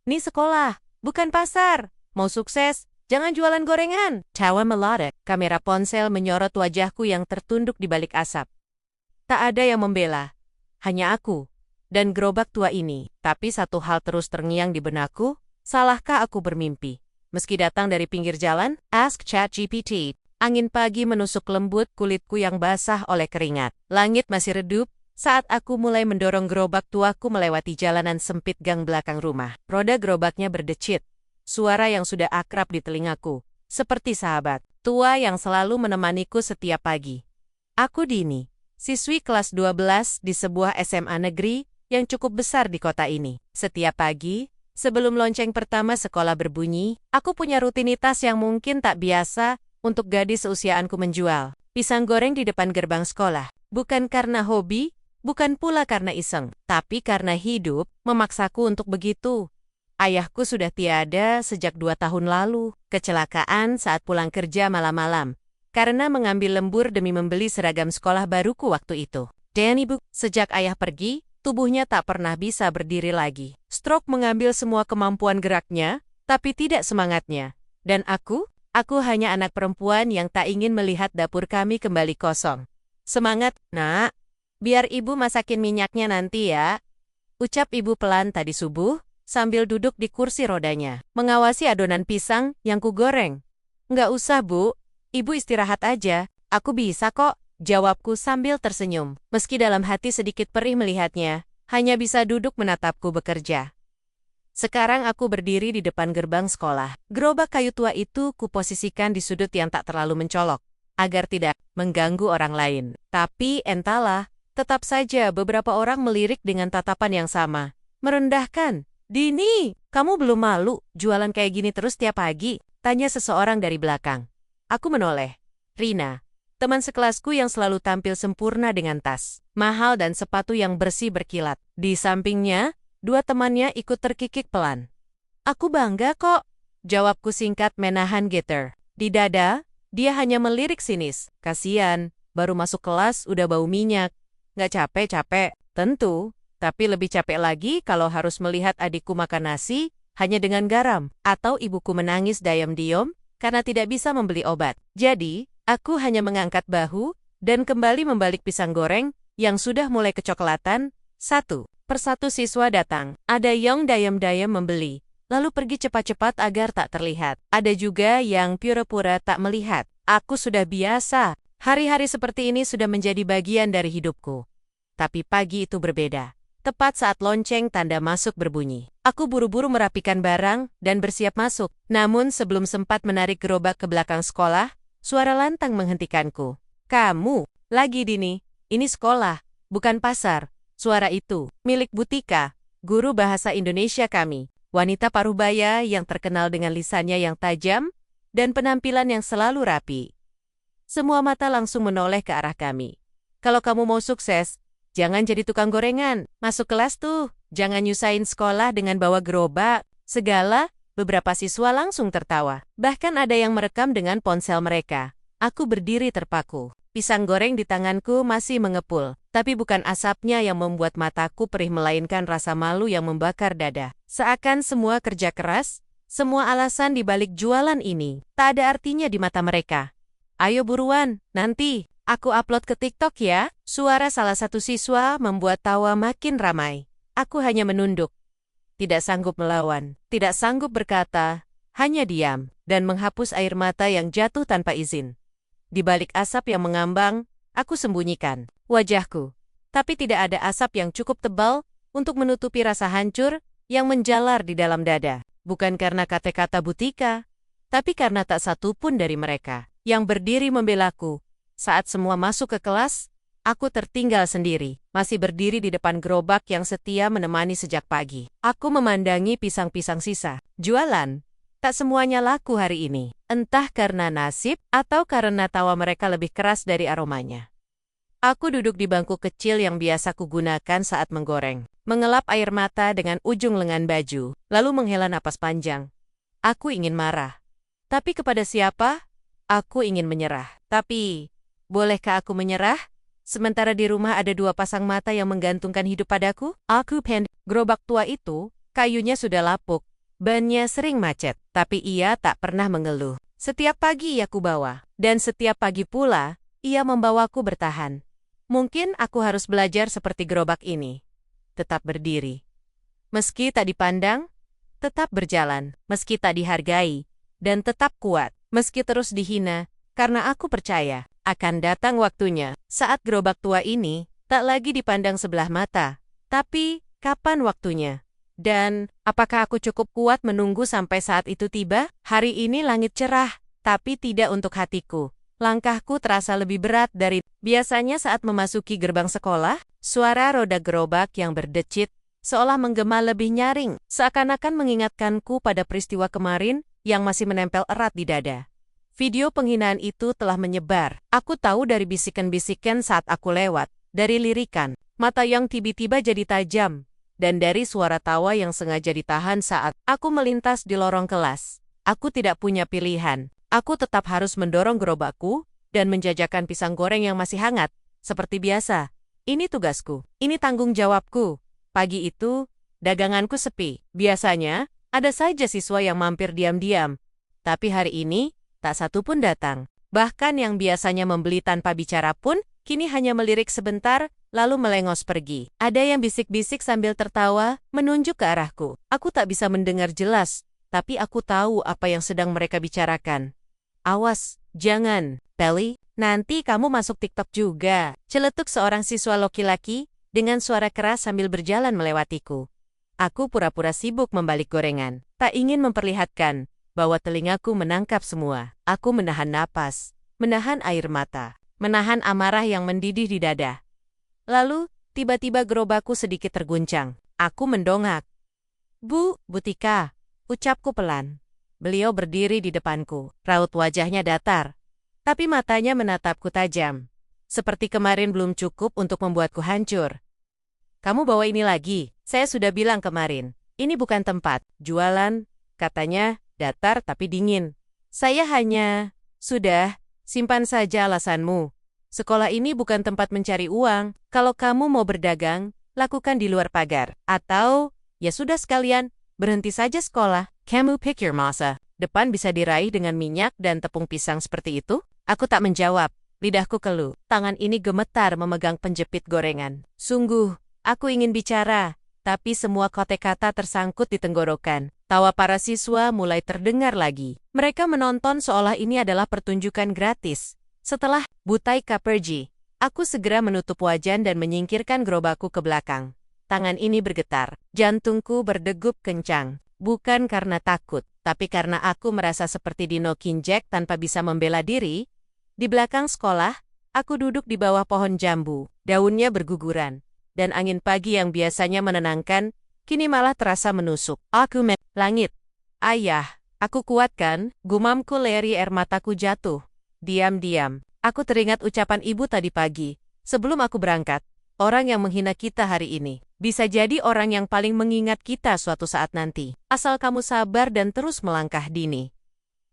Ini sekolah, bukan pasar. Mau sukses, jangan jualan gorengan. Tawa melodek, kamera ponsel menyorot wajahku yang tertunduk di balik asap. Tak ada yang membela, hanya aku dan gerobak tua ini. Tapi satu hal terus terngiang di benakku, salahkah aku bermimpi? Meski datang dari pinggir jalan, ask ChatGPT. Angin pagi menusuk lembut kulitku yang basah oleh keringat. Langit masih redup saat aku mulai mendorong gerobak tuaku melewati jalanan sempit gang belakang rumah. Roda gerobaknya berdecit. Suara yang sudah akrab di telingaku. Seperti sahabat tua yang selalu menemaniku setiap pagi. Aku Dini, siswi kelas 12 di sebuah SMA negeri yang cukup besar di kota ini. Setiap pagi, sebelum lonceng pertama sekolah berbunyi, aku punya rutinitas yang mungkin tak biasa untuk gadis seusiaanku menjual pisang goreng di depan gerbang sekolah. Bukan karena hobi, bukan pula karena iseng, tapi karena hidup memaksaku untuk begitu. Ayahku sudah tiada sejak 2 tahun lalu, kecelakaan saat pulang kerja malam-malam, karena mengambil lembur demi membeli seragam sekolah baruku waktu itu. Dan ibu, sejak ayah pergi, tubuhnya tak pernah bisa berdiri lagi. Stroke mengambil semua kemampuan geraknya, tapi tidak semangatnya. Dan aku hanya anak perempuan yang tak ingin melihat dapur kami kembali kosong. Semangat, nak. Biar ibu masakin minyaknya nanti ya. Ucap ibu pelan tadi subuh, sambil duduk di kursi rodanya, mengawasi adonan pisang yang kugoreng. Nggak usah, Bu. Ibu istirahat aja. Aku bisa kok, jawabku sambil tersenyum. Meski dalam hati sedikit perih melihatnya, hanya bisa duduk menatapku bekerja. Sekarang aku berdiri di depan gerbang sekolah. Gerobak kayu tua itu kuposisikan di sudut yang tak terlalu mencolok, agar tidak mengganggu orang lain. Tapi entahlah, tetap saja beberapa orang melirik dengan tatapan yang sama. Merendahkan. Dini, kamu belum malu jualan kayak gini terus tiap pagi? Tanya seseorang dari belakang. Aku menoleh. Rina, teman sekelasku yang selalu tampil sempurna dengan tas mahal dan sepatu yang bersih berkilat. Di sampingnya, 2 temannya ikut terkikik pelan. Aku bangga kok, jawabku singkat menahan getar. Di dada, dia hanya melirik sinis. Kasian, baru masuk kelas udah bau minyak. Nggak capek-capek, tentu. Tapi lebih capek lagi kalau harus melihat adikku makan nasi hanya dengan garam. Atau ibuku menangis diam-diam karena tidak bisa membeli obat. Jadi, aku hanya mengangkat bahu dan kembali membalik pisang goreng yang sudah mulai kecoklatan. Satu persatu siswa datang. Ada yang diam-diam membeli, lalu pergi cepat-cepat agar tak terlihat. Ada juga yang pura-pura tak melihat. Aku sudah biasa. Hari-hari seperti ini sudah menjadi bagian dari hidupku. Tapi pagi itu berbeda. Tepat saat lonceng tanda masuk berbunyi. Aku buru-buru merapikan barang dan bersiap masuk. Namun sebelum sempat menarik gerobak ke belakang sekolah, suara lantang menghentikanku. Kamu, lagi Dini, ini sekolah, bukan pasar. Suara itu, milik Butika, guru bahasa Indonesia kami, wanita parubaya yang terkenal dengan lisannya yang tajam dan penampilan yang selalu rapi. Semua mata langsung menoleh ke arah kami. Kalau kamu mau sukses, jangan jadi tukang gorengan. Masuk kelas tuh, jangan nyusahin sekolah dengan bawa gerobak. Segala, beberapa siswa langsung tertawa. Bahkan ada yang merekam dengan ponsel mereka. Aku berdiri terpaku. Pisang goreng di tanganku masih mengepul, tapi bukan asapnya yang membuat mataku perih melainkan rasa malu yang membakar dada. Seakan semua kerja keras, semua alasan di balik jualan ini, tak ada artinya di mata mereka. Ayo buruan, nanti aku upload ke TikTok ya. Suara salah satu siswa membuat tawa makin ramai. Aku hanya menunduk. Tidak sanggup melawan, tidak sanggup berkata, hanya diam, dan menghapus air mata yang jatuh tanpa izin. Di balik asap yang mengambang, aku sembunyikan wajahku. Tapi tidak ada asap yang cukup tebal untuk menutupi rasa hancur yang menjalar di dalam dada. Bukan karena kata-kata Butika, tapi karena tak satu pun dari mereka yang berdiri membelaku. Saat semua masuk ke kelas, aku tertinggal sendiri, masih berdiri di depan gerobak yang setia menemani sejak pagi. Aku memandangi pisang-pisang sisa. Jualan. Tak semuanya laku hari ini, entah karena nasib atau karena tawa mereka lebih keras dari aromanya. Aku duduk di bangku kecil yang biasa kugunakan saat menggoreng, mengelap air mata dengan ujung lengan baju, lalu menghela napas panjang. Aku ingin marah. Tapi kepada siapa? Aku ingin menyerah. Tapi, bolehkah aku menyerah? Sementara di rumah ada 2 pasang mata yang menggantungkan hidup padaku? Aku gerobak tua itu, kayunya sudah lapuk. Bannya sering macet, tapi ia tak pernah mengeluh. Setiap pagi ia kubawa, dan setiap pagi pula, ia membawaku bertahan. Mungkin aku harus belajar seperti gerobak ini. Tetap berdiri. Meski tak dipandang, tetap berjalan. Meski tak dihargai, dan tetap kuat. Meski terus dihina, karena aku percaya, akan datang waktunya, saat gerobak tua ini, tak lagi dipandang sebelah mata. Tapi, kapan waktunya? Dan, apakah aku cukup kuat menunggu sampai saat itu tiba? Hari ini langit cerah, tapi tidak untuk hatiku. Langkahku terasa lebih berat dari biasanya saat memasuki gerbang sekolah. Suara roda gerobak yang berdecit, seolah menggema lebih nyaring, seakan-akan mengingatkanku pada peristiwa kemarin yang masih menempel erat di dada. Video penghinaan itu telah menyebar. Aku tahu dari bisikan-bisikan saat aku lewat, dari lirikan, mata yang tiba-tiba jadi tajam, dan dari suara tawa yang sengaja ditahan saat aku melintas di lorong kelas. Aku tidak punya pilihan. Aku tetap harus mendorong gerobakku dan menjajakan pisang goreng yang masih hangat. Seperti biasa, ini tugasku, ini tanggung jawabku. Pagi itu, daganganku sepi. Biasanya, ada saja siswa yang mampir diam-diam. Tapi hari ini, tak satu pun datang. Bahkan yang biasanya membeli tanpa bicara pun, kini hanya melirik sebentar, lalu melengos pergi. Ada yang bisik-bisik sambil tertawa, menunjuk ke arahku. Aku tak bisa mendengar jelas, tapi aku tahu apa yang sedang mereka bicarakan. Awas, jangan, Pelly, nanti kamu masuk TikTok juga. Celetuk seorang siswa laki-laki, dengan suara keras sambil berjalan melewatiku. Aku pura-pura sibuk membalik gorengan, tak ingin memperlihatkan bahwa telingaku menangkap semua. Aku menahan napas, menahan air mata, menahan amarah yang mendidih di dada. Lalu, tiba-tiba gerobakku sedikit terguncang. Aku mendongak. Bu Tika, ucapku pelan. Beliau berdiri di depanku, raut wajahnya datar, tapi matanya menatapku tajam. Seperti kemarin belum cukup untuk membuatku hancur. Kamu bawa ini lagi, saya sudah bilang kemarin. Ini bukan tempat jualan, katanya, datar tapi dingin. Saya hanya, sudah, simpan saja alasanmu. Sekolah ini bukan tempat mencari uang. Kalau kamu mau berdagang, lakukan di luar pagar. Atau, ya sudah sekalian, berhenti saja sekolah. Kamu pikir masa depan bisa diraih dengan minyak dan tepung pisang seperti itu? Aku tak menjawab. Lidahku keluh. Tangan ini gemetar memegang penjepit gorengan. Sungguh, aku ingin bicara, tapi semua kata-kata tersangkut di tenggorokan. Tawa para siswa mulai terdengar lagi. Mereka menonton seolah ini adalah pertunjukan gratis. Setelah Tika pergi, aku segera menutup wajan dan menyingkirkan gerobakku ke belakang. Tangan ini bergetar. Jantungku berdegup kencang. Bukan karena takut, tapi karena aku merasa seperti Dino Kinjek tanpa bisa membela diri. Di belakang sekolah, aku duduk di bawah pohon jambu. Daunnya berguguran, dan angin pagi yang biasanya menenangkan, kini malah terasa menusuk. Langit. Ayah, aku kuatkan, gumamku leri air mataku jatuh. Diam-diam, aku teringat ucapan ibu tadi pagi. Sebelum aku berangkat, orang yang menghina kita hari ini bisa jadi orang yang paling mengingat kita suatu saat nanti. Asal kamu sabar dan terus melangkah Dini.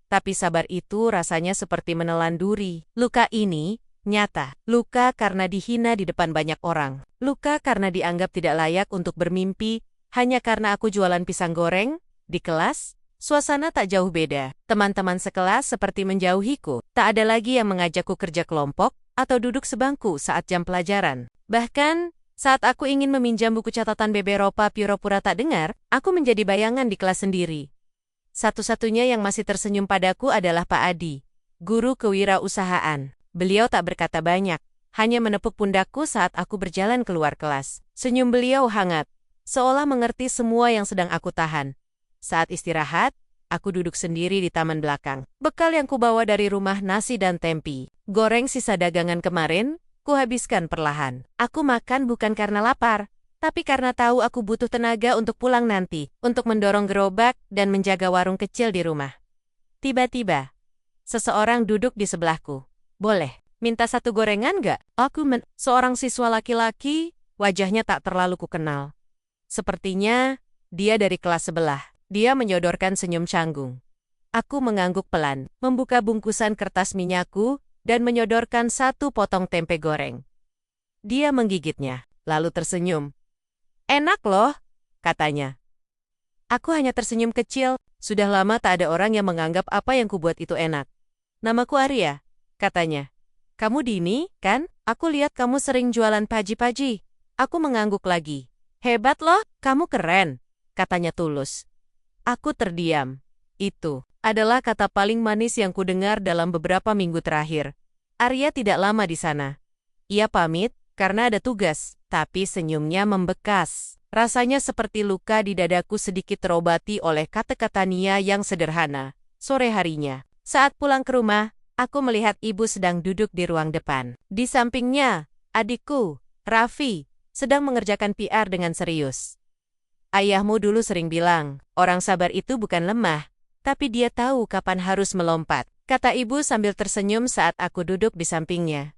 Tapi sabar itu rasanya seperti menelan duri. Luka ini nyata. Luka karena dihina di depan banyak orang. Luka karena dianggap tidak layak untuk bermimpi hanya karena aku jualan pisang goreng. Di kelas, suasana tak jauh beda. Teman-teman sekelas seperti menjauhiku. Tak ada lagi yang mengajakku kerja kelompok atau duduk sebangku saat jam pelajaran. Bahkan, saat aku ingin meminjam buku catatan Beberopa pura-pura tak dengar, aku menjadi bayangan di kelas sendiri. Satu-satunya yang masih tersenyum padaku adalah Pak Adi, guru kewirausahaan. Beliau tak berkata banyak, hanya menepuk pundakku saat aku berjalan keluar kelas. Senyum beliau hangat, seolah mengerti semua yang sedang aku tahan. Saat istirahat, aku duduk sendiri di taman belakang. Bekal yang kubawa dari rumah nasi dan tempe, goreng sisa dagangan kemarin, kuhabiskan perlahan. Aku makan bukan karena lapar, tapi karena tahu aku butuh tenaga untuk pulang nanti, untuk mendorong gerobak dan menjaga warung kecil di rumah. Tiba-tiba, seseorang duduk di sebelahku. Boleh, minta satu gorengan gak? Seorang siswa laki-laki, wajahnya tak terlalu kukenal. Sepertinya, dia dari kelas sebelah. Dia menyodorkan senyum canggung. Aku mengangguk pelan, membuka bungkusan kertas minyakku, dan menyodorkan satu potong tempe goreng. Dia menggigitnya, lalu tersenyum. Enak loh, katanya. Aku hanya tersenyum kecil, sudah lama tak ada orang yang menganggap apa yang kubuat itu enak. Namaku Arya, katanya. Kamu Dini, kan? Aku lihat kamu sering jualan paji-paji. Aku mengangguk lagi. Hebat loh, kamu keren, katanya tulus. Aku terdiam. Itu adalah kata paling manis yang kudengar dalam beberapa minggu terakhir. Arya tidak lama di sana. Ia pamit, karena ada tugas, tapi senyumnya membekas. Rasanya seperti luka di dadaku sedikit terobati oleh kata-kata Nia yang sederhana. Sore harinya, saat pulang ke rumah, aku melihat ibu sedang duduk di ruang depan. Di sampingnya, adikku, Raffi, sedang mengerjakan PR dengan serius. Ayahmu dulu sering bilang, orang sabar itu bukan lemah, tapi dia tahu kapan harus melompat, kata ibu sambil tersenyum saat aku duduk di sampingnya.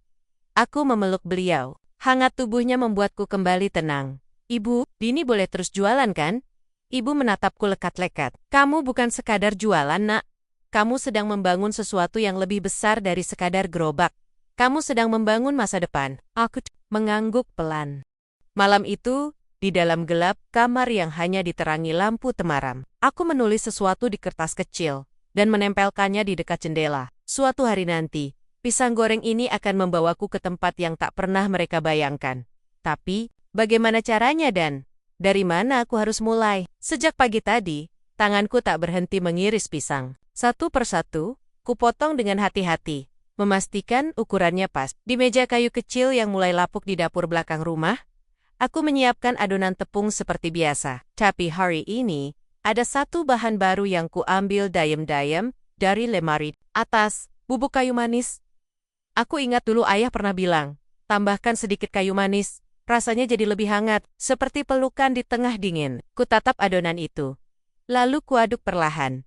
Aku memeluk beliau. Hangat tubuhnya membuatku kembali tenang. Ibu, Dini boleh terus jualan kan? Ibu menatapku lekat-lekat. Kamu bukan sekadar jualan, nak. Kamu sedang membangun sesuatu yang lebih besar dari sekadar gerobak. Kamu sedang membangun masa depan. Aku mengangguk pelan. Malam itu, di dalam gelap kamar yang hanya diterangi lampu temaram, aku menulis sesuatu di kertas kecil dan menempelkannya di dekat jendela. Suatu hari nanti, pisang goreng ini akan membawaku ke tempat yang tak pernah mereka bayangkan. Tapi, bagaimana caranya dan dari mana aku harus mulai? Sejak pagi tadi, tanganku tak berhenti mengiris pisang. Satu persatu, kupotong dengan hati-hati, memastikan ukurannya pas. Di meja kayu kecil yang mulai lapuk di dapur belakang rumah, aku menyiapkan adonan tepung seperti biasa. Tapi hari ini, ada satu bahan baru yang kuambil dayem-dayem dari lemari atas, bubuk kayu manis. Aku ingat dulu ayah pernah bilang, tambahkan sedikit kayu manis, rasanya jadi lebih hangat, seperti pelukan di tengah dingin. Kutatap adonan itu. Lalu kuaduk perlahan.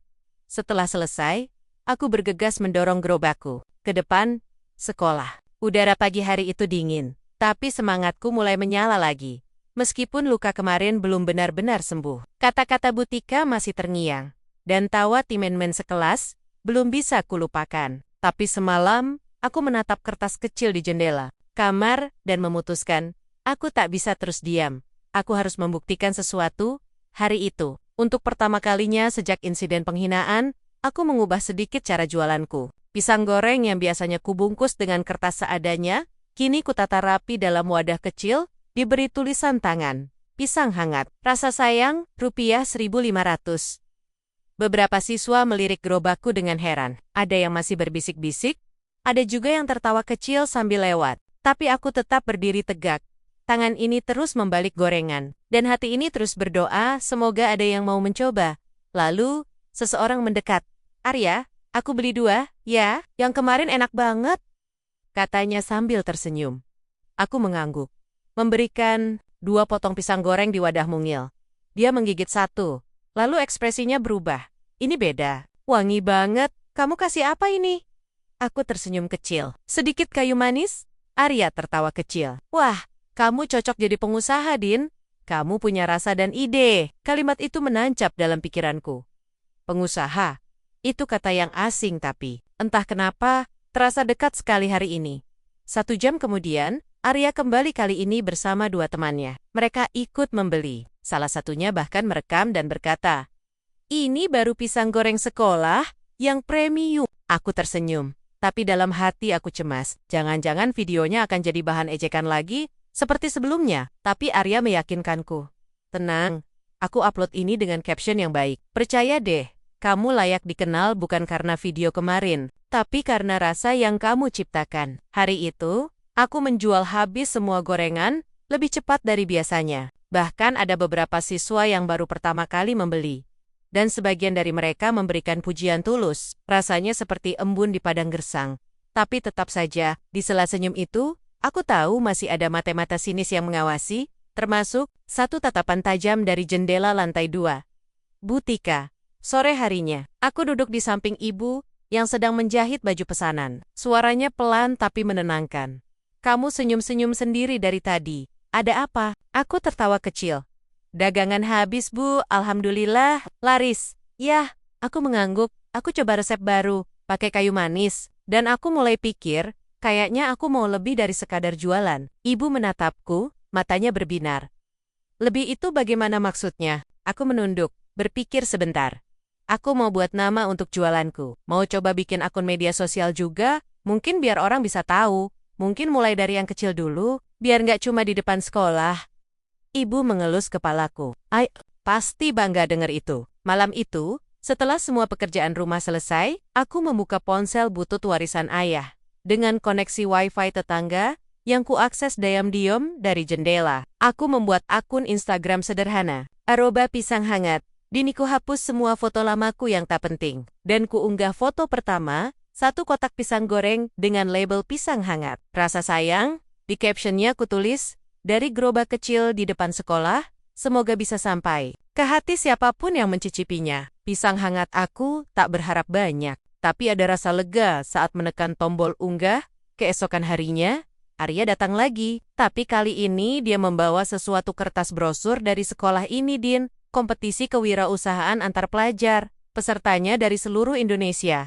Setelah selesai, aku bergegas mendorong gerobakku ke depan sekolah. Udara pagi hari itu dingin, tapi semangatku mulai menyala lagi. Meskipun luka kemarin belum benar-benar sembuh. Kata-kata Butika masih terngiang, dan tawa timen-men sekelas belum bisa kulupakan. Tapi semalam, aku menatap kertas kecil di jendela kamar dan memutuskan, aku tak bisa terus diam. Aku harus membuktikan sesuatu hari itu. Untuk pertama kalinya sejak insiden penghinaan, aku mengubah sedikit cara jualanku. Pisang goreng yang biasanya kubungkus dengan kertas seadanya, kini kutata rapi dalam wadah kecil, diberi tulisan tangan. Pisang hangat, rasa sayang, rupiah 1.500. Beberapa siswa melirik gerobakku dengan heran. Ada yang masih berbisik-bisik, ada juga yang tertawa kecil sambil lewat. Tapi aku tetap berdiri tegak. Tangan ini terus membalik gorengan, dan hati ini terus berdoa semoga ada yang mau mencoba. Lalu, seseorang mendekat. Arya, aku beli 2, ya, yang kemarin enak banget, katanya sambil tersenyum. Aku mengangguk. Memberikan 2 potong pisang goreng di wadah mungil. Dia menggigit 1, lalu ekspresinya berubah. Ini beda. Wangi banget. Kamu kasih apa ini? Aku tersenyum kecil. Sedikit kayu manis? Arya tertawa kecil. Wah, kamu cocok jadi pengusaha, Din. Kamu punya rasa dan ide. Kalimat itu menancap dalam pikiranku. Pengusaha. Itu kata yang asing tapi, entah kenapa, terasa dekat sekali hari ini. 1 jam kemudian, Arya kembali kali ini bersama 2 temannya. Mereka ikut membeli. Salah satunya bahkan merekam dan berkata, ini baru pisang goreng sekolah yang premium. Aku tersenyum, tapi dalam hati aku cemas. Jangan-jangan videonya akan jadi bahan ejekan lagi, seperti sebelumnya. Tapi Arya meyakinkanku. Tenang, aku upload ini dengan caption yang baik. Percaya deh, kamu layak dikenal bukan karena video kemarin, tapi karena rasa yang kamu ciptakan. Hari itu, aku menjual habis semua gorengan, lebih cepat dari biasanya. Bahkan ada beberapa siswa yang baru pertama kali membeli. Dan sebagian dari mereka memberikan pujian tulus, rasanya seperti embun di padang gersang. Tapi tetap saja, di sela senyum itu, aku tahu masih ada mata-mata sinis yang mengawasi, termasuk satu tatapan tajam dari jendela lantai 2. Butika. Sore harinya, aku duduk di samping ibu yang sedang menjahit baju pesanan. Suaranya pelan tapi menenangkan. Kamu senyum-senyum sendiri dari tadi. Ada apa? Aku tertawa kecil. Dagangan habis, Bu. Alhamdulillah, laris. Yah, aku mengangguk. Aku coba resep baru, pakai kayu manis. Dan aku mulai pikir, kayaknya aku mau lebih dari sekadar jualan. Ibu menatapku, matanya berbinar. Lebih itu bagaimana maksudnya? Aku menunduk. berpikir sebentar. Aku mau buat nama untuk jualanku. Mau coba bikin akun media sosial juga, mungkin biar orang bisa tahu. Mungkin mulai dari yang kecil dulu, biar nggak cuma di depan sekolah. Ibu mengelus kepalaku. Pasti bangga dengar itu. Malam itu, setelah semua pekerjaan rumah selesai, aku membuka ponsel butut warisan ayah. Dengan koneksi Wi-Fi tetangga, yang kuakses diam-diam dari jendela. Aku membuat akun Instagram sederhana. @pisang hangat. Dini ku hapus semua foto lamaku yang tak penting. Dan kuunggah foto pertama, satu kotak pisang goreng dengan label pisang hangat. Rasa sayang, di captionnya kutulis, dari gerobak kecil di depan sekolah, semoga bisa sampai ke hati siapapun yang mencicipinya. Pisang hangat aku tak berharap banyak. Tapi ada rasa lega saat menekan tombol unggah. Keesokan harinya, Arya datang lagi. Tapi kali ini dia membawa sesuatu kertas brosur dari sekolah ini, Din. Kompetisi kewirausahaan antar pelajar. Pesertanya dari seluruh Indonesia.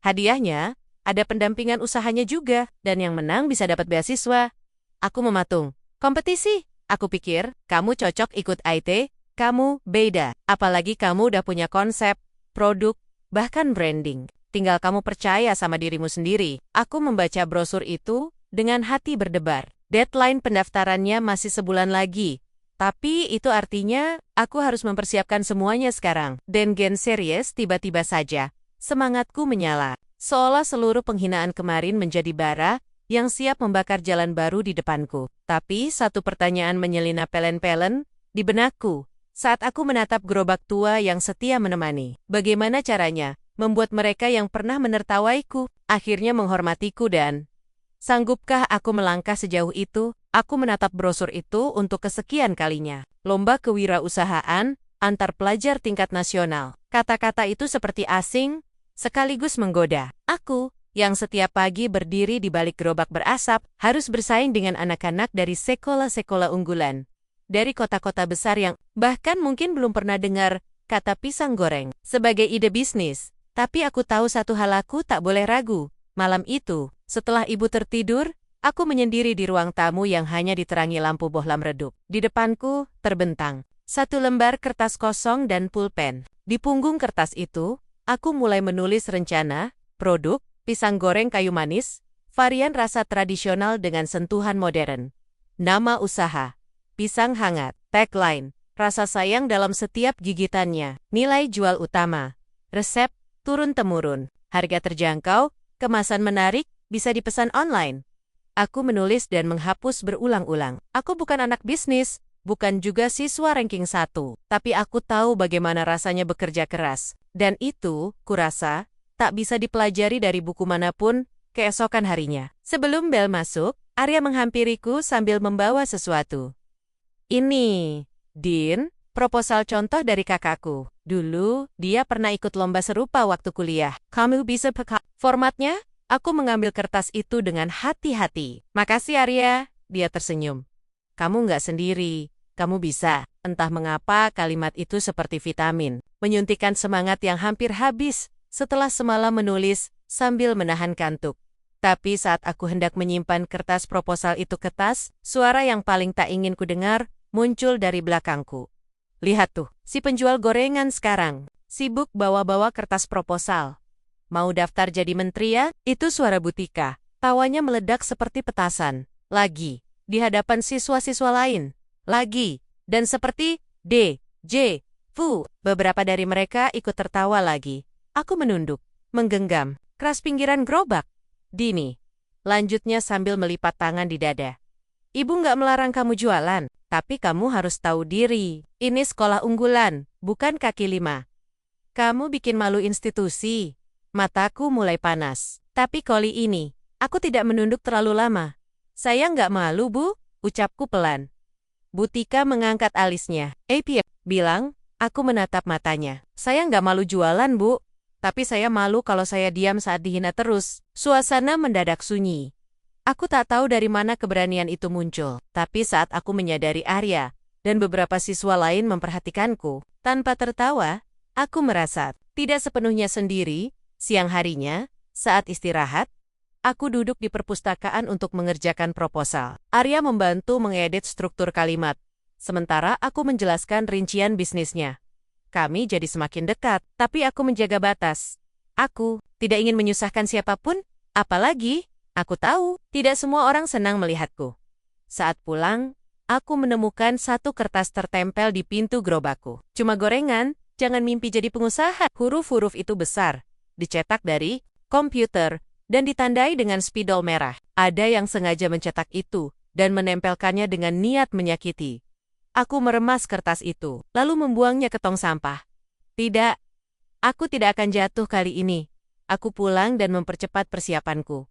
Hadiahnya, ada pendampingan usahanya juga. Dan yang menang bisa dapat beasiswa. Aku mematung. Kompetisi? Aku pikir, kamu cocok ikut IT. Kamu beda. Apalagi kamu udah punya konsep, produk, bahkan branding. Tinggal kamu percaya sama dirimu sendiri. Aku membaca brosur itu dengan hati berdebar. Deadline pendaftarannya masih sebulan lagi. Tapi itu artinya, aku harus mempersiapkan semuanya sekarang. Dan Gen Series tiba-tiba saja. Semangatku menyala. Seolah seluruh penghinaan kemarin menjadi bara, yang siap membakar jalan baru di depanku. Tapi satu pertanyaan menyelinap pelen-pelen di benakku. Saat aku menatap gerobak tua yang setia menemani. Bagaimana caranya membuat mereka yang pernah menertawaiku, akhirnya menghormatiku dan... Sanggupkah aku melangkah sejauh itu? Aku menatap brosur itu untuk kesekian kalinya. Lomba kewirausahaan antar pelajar tingkat nasional. Kata-kata itu seperti asing, sekaligus menggoda. Aku, yang setiap pagi berdiri di balik gerobak berasap, harus bersaing dengan anak-anak dari sekolah-sekolah unggulan. Dari kota-kota besar yang bahkan mungkin belum pernah dengar kata pisang goreng sebagai ide bisnis. Tapi aku tahu satu hal, aku tak boleh ragu. Malam itu, setelah ibu tertidur, aku menyendiri di ruang tamu yang hanya diterangi lampu bohlam redup. Di depanku, terbentang satu lembar kertas kosong dan pulpen. Di punggung kertas itu, aku mulai menulis rencana, produk, pisang goreng kayu manis, varian rasa tradisional dengan sentuhan modern. Nama usaha, pisang hangat. Tagline, rasa sayang dalam setiap gigitannya. Nilai jual utama, resep, turun-temurun, harga terjangkau, kemasan menarik, bisa dipesan online. Aku menulis dan menghapus berulang-ulang. Aku bukan anak bisnis, bukan juga siswa ranking 1. Tapi aku tahu bagaimana rasanya bekerja keras. Dan itu, kurasa, tak bisa dipelajari dari buku manapun keesokan harinya. Sebelum bel masuk, Arya menghampiriku sambil membawa sesuatu. Ini, Din, proposal contoh dari kakakku. Dulu, dia pernah ikut lomba serupa waktu kuliah. Kamu bisa pakai formatnya? Aku mengambil kertas itu dengan hati-hati. Makasih Arya, dia tersenyum. Kamu nggak sendiri, kamu bisa. Entah mengapa kalimat itu seperti vitamin, menyuntikkan semangat yang hampir habis setelah semalam menulis sambil menahan kantuk. Tapi saat aku hendak menyimpan kertas proposal itu ke tas, suara yang paling tak ingin ku dengar muncul dari belakangku. Lihat tuh, si penjual gorengan sekarang, sibuk bawa-bawa kertas proposal. Mau daftar jadi menteri ya? Itu suara Butika. Tawanya meledak seperti petasan. Lagi, di hadapan siswa-siswa lain. Lagi, dan seperti Fu. Beberapa dari mereka ikut tertawa lagi. Aku menunduk, menggenggam keras pinggiran gerobak. Dini, lanjutnya sambil melipat tangan di dada. Ibu nggak melarang kamu jualan, tapi kamu harus tahu diri. Ini sekolah unggulan, bukan kaki lima. Kamu bikin malu institusi. Mataku mulai panas. Tapi kali ini, aku tidak menunduk terlalu lama. Saya nggak malu, Bu, ucapku pelan. Butika mengangkat alisnya. Bilang, aku menatap matanya. Saya nggak malu jualan, Bu. Tapi saya malu kalau saya diam saat dihina terus. Suasana mendadak sunyi. Aku tak tahu dari mana keberanian itu muncul. Tapi saat aku menyadari Arya dan beberapa siswa lain memperhatikanku, tanpa tertawa, aku merasa tidak sepenuhnya sendiri. Siang harinya, saat istirahat, aku duduk di perpustakaan untuk mengerjakan proposal. Arya membantu mengedit struktur kalimat, sementara aku menjelaskan rincian bisnisnya. Kami jadi semakin dekat, tapi aku menjaga batas. Aku tidak ingin menyusahkan siapapun, apalagi aku tahu tidak semua orang senang melihatku. Saat pulang, aku menemukan satu kertas tertempel di pintu gerobakku. Cuma gorengan, jangan mimpi jadi pengusaha. Huruf-huruf itu besar, dicetak dari komputer, dan ditandai dengan spidol merah. Ada yang sengaja mencetak itu dan menempelkannya dengan niat menyakiti. Aku meremas kertas itu, lalu membuangnya ke tong sampah. Tidak, aku tidak akan jatuh kali ini. Aku pulang dan mempercepat persiapanku.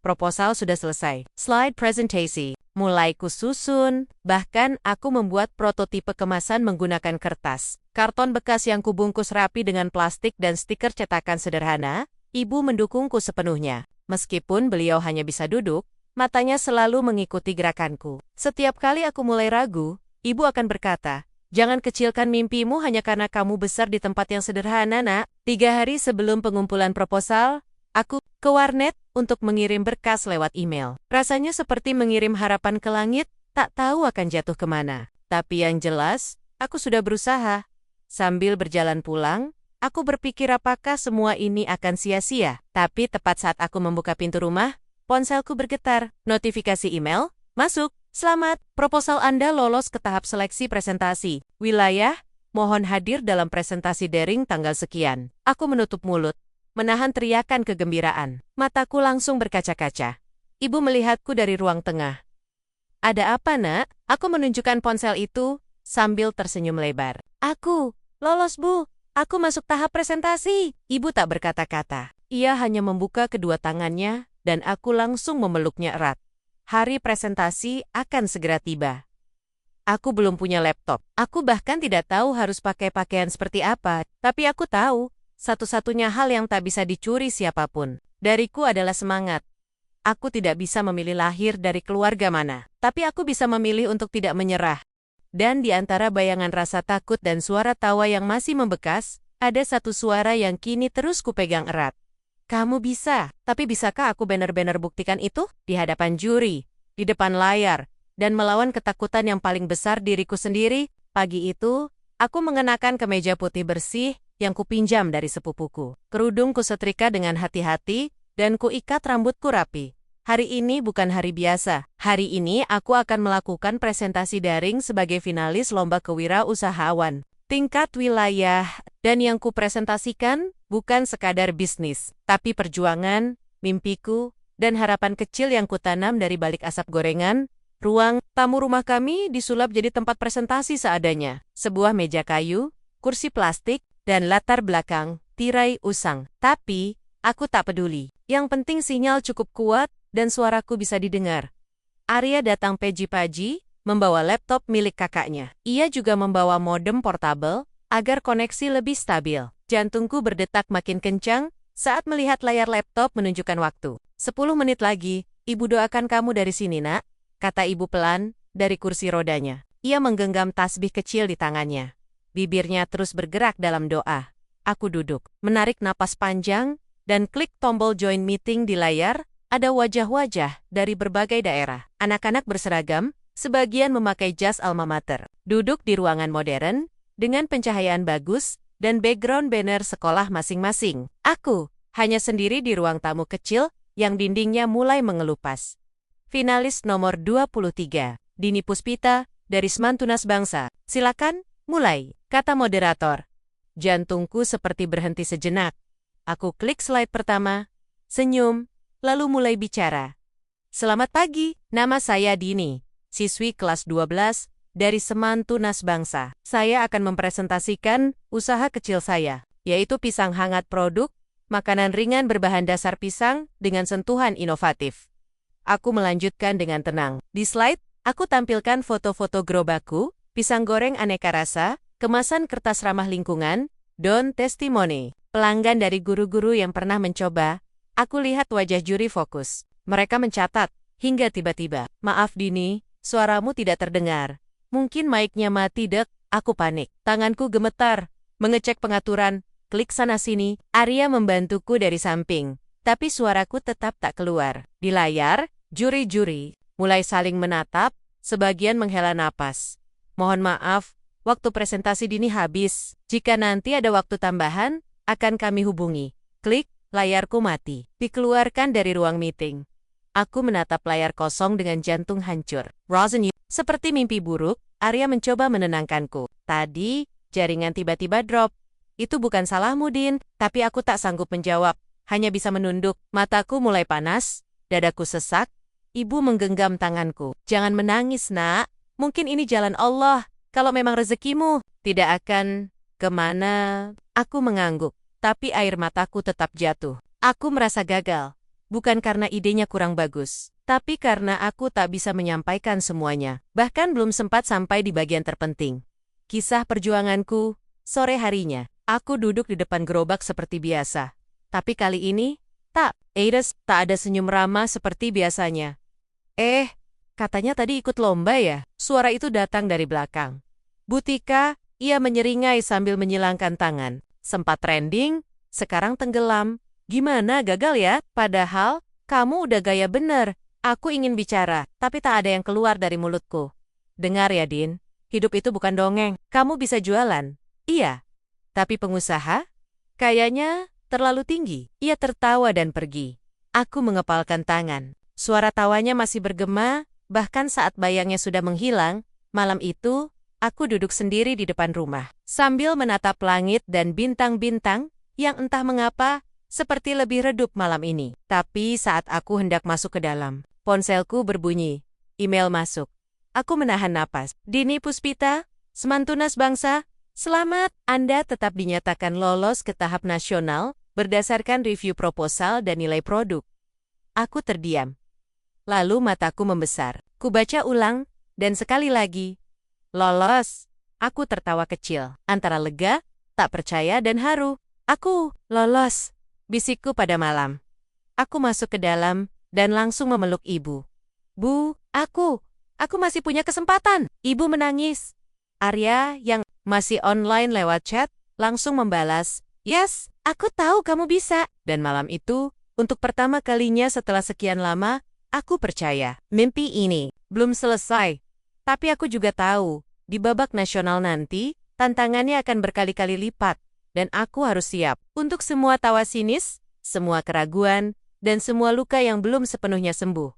Proposal sudah selesai. Slide presentasi. Mulai kususun, bahkan aku membuat prototipe kemasan menggunakan kertas. Karton bekas yang kubungkus rapi dengan plastik dan stiker cetakan sederhana. Ibu mendukungku sepenuhnya. Meskipun beliau hanya bisa duduk, matanya selalu mengikuti gerakanku. Setiap kali aku mulai ragu, ibu akan berkata, "Jangan kecilkan mimpimu hanya karena kamu besar di tempat yang sederhana, nak." 3 hari sebelum pengumpulan proposal, aku ke warnet untuk mengirim berkas lewat email. Rasanya seperti mengirim harapan ke langit, tak tahu akan jatuh kemana. Tapi yang jelas, aku sudah berusaha. Sambil berjalan pulang, aku berpikir apakah semua ini akan sia-sia. Tapi tepat saat aku membuka pintu rumah, ponselku bergetar. Notifikasi email, masuk. Selamat, proposal Anda lolos ke tahap seleksi presentasi. Wilayah, mohon hadir dalam presentasi daring tanggal sekian. Aku menutup mulut, menahan teriakan kegembiraan. Mataku langsung berkaca-kaca. Ibu melihatku dari ruang tengah. "Ada apa, nak?" Aku menunjukkan ponsel itu sambil tersenyum lebar. "Aku lolos, Bu. Aku masuk tahap presentasi." Ibu tak berkata-kata. Ia hanya membuka kedua tangannya dan aku langsung memeluknya erat. Hari presentasi akan segera tiba. Aku belum punya laptop. Aku bahkan tidak tahu harus pakai pakaian seperti apa. Tapi aku tahu, satu-satunya hal yang tak bisa dicuri siapapun dariku adalah semangat. Aku tidak bisa memilih lahir dari keluarga mana. Tapi aku bisa memilih untuk tidak menyerah. Dan di antara bayangan rasa takut dan suara tawa yang masih membekas, ada satu suara yang kini terus kupegang erat. "Kamu bisa, tapi bisakah aku benar-benar buktikan itu? Di hadapan juri, di depan layar, dan melawan ketakutan yang paling besar diriku sendiri." Pagi itu, aku mengenakan kemeja putih bersih yang kupinjam dari sepupuku. Kerudungku setrika dengan hati-hati, dan kuikat rambutku rapi. Hari ini bukan hari biasa. Hari ini aku akan melakukan presentasi daring sebagai finalis lomba kewirausahaan tingkat wilayah, dan yang kupresentasikan bukan sekadar bisnis, tapi perjuangan, mimpiku, dan harapan kecil yang kutanam dari balik asap gorengan. Ruang tamu rumah kami disulap jadi tempat presentasi seadanya. Sebuah meja kayu, kursi plastik, dan latar belakang tirai usang. Tapi, aku tak peduli. Yang penting sinyal cukup kuat, dan suaraku bisa didengar. Arya datang pagi-pagi, membawa laptop milik kakaknya. Ia juga membawa modem portabel, agar koneksi lebih stabil. Jantungku berdetak makin kencang saat melihat layar laptop menunjukkan waktu. 10 menit lagi, ibu doakan kamu dari sini, nak, kata ibu pelan, dari kursi rodanya. Ia menggenggam tasbih kecil di tangannya. Bibirnya terus bergerak dalam doa. Aku duduk, menarik napas panjang, dan klik tombol join meeting di layar. Ada wajah-wajah dari berbagai daerah. Anak-anak berseragam, sebagian memakai jas alma mater. Duduk di ruangan modern, dengan pencahayaan bagus, dan background banner sekolah masing-masing. Aku hanya sendiri di ruang tamu kecil, yang dindingnya mulai mengelupas. Finalis nomor 23, Dini Puspita, dari Semantunas Bangsa. "Silakan, mulai," kata moderator. Jantungku seperti berhenti sejenak. Aku klik slide pertama, senyum, lalu mulai bicara. "Selamat pagi, nama saya Dini, siswi kelas 12 dari Semantunas Bangsa. Saya akan mempresentasikan usaha kecil saya, yaitu pisang hangat produk, makanan ringan berbahan dasar pisang dengan sentuhan inovatif." Aku melanjutkan dengan tenang. Di slide, aku tampilkan foto-foto gerobakku, pisang goreng aneka rasa, kemasan kertas ramah lingkungan, dan testimoni pelanggan dari guru-guru yang pernah mencoba. Aku lihat wajah juri fokus. Mereka mencatat, hingga tiba-tiba, "Maaf Dini, suaramu tidak terdengar. Mungkin mic-nya mati, Dek." Aku panik. Tanganku gemetar, mengecek pengaturan, klik sana-sini. Arya membantuku dari samping, tapi suaraku tetap tak keluar. Di layar, juri-juri mulai saling menatap, sebagian menghela napas. "Mohon maaf, waktu presentasi dini habis. Jika nanti ada waktu tambahan, akan kami hubungi. Klik, layarku mati. Dikeluarkan dari ruang meeting. Aku menatap layar kosong dengan jantung hancur. Rosen, seperti mimpi buruk, Arya mencoba menenangkanku. Tadi, jaringan tiba-tiba drop. Itu bukan salahmu, Din, tapi aku tak sanggup menjawab. Hanya bisa menunduk. Mataku mulai panas, dadaku sesak. Ibu menggenggam tanganku. Jangan menangis, nak. Mungkin ini jalan Allah. Kalau memang rezekimu, tidak akan kemana. Aku mengangguk, tapi air mataku tetap jatuh. Aku merasa gagal. Bukan karena idenya kurang bagus, tapi karena aku tak bisa menyampaikan semuanya. Bahkan belum sempat sampai di bagian terpenting. Kisah perjuanganku, sore harinya. Aku duduk di depan gerobak seperti biasa. Tapi kali ini, tak. Aides, tak ada senyum ramah seperti biasanya. Katanya tadi ikut lomba ya? Suara itu datang dari belakang. Butika, ia menyeringai sambil menyilangkan tangan. Sempat trending, sekarang tenggelam. Gimana, gagal ya? Padahal, kamu udah gaya bener. Aku ingin bicara, tapi tak ada yang keluar dari mulutku. Dengar ya, Din. Hidup itu bukan dongeng. Kamu bisa jualan. Iya. Tapi pengusaha? Kayaknya terlalu tinggi. Ia tertawa dan pergi. Aku mengepalkan tangan. Suara tawanya masih bergema, bahkan saat bayangnya sudah menghilang. Malam itu, aku duduk sendiri di depan rumah. Sambil menatap langit dan bintang-bintang yang entah mengapa, seperti lebih redup malam ini. Tapi saat aku hendak masuk ke dalam, ponselku berbunyi. Email masuk. Aku menahan napas. Dini Puspita, Semantunas Bangsa, selamat, Anda tetap dinyatakan lolos ke tahap nasional berdasarkan review proposal dan nilai produk. Aku terdiam. Lalu mataku membesar. Kubaca ulang, dan sekali lagi. Lolos. Aku tertawa kecil, antara lega, tak percaya dan haru. Aku lolos. Bisikku pada malam. Aku masuk ke dalam, dan langsung memeluk ibu. Bu, aku masih punya kesempatan. Ibu menangis. Arya, yang masih online lewat chat, langsung membalas, yes, aku tahu kamu bisa. Dan malam itu, untuk pertama kalinya setelah sekian lama, aku percaya. Mimpi ini belum selesai. Tapi aku juga tahu, di babak nasional nanti, tantangannya akan berkali-kali lipat. Dan aku harus siap untuk semua tawa sinis, semua keraguan, dan semua luka yang belum sepenuhnya sembuh.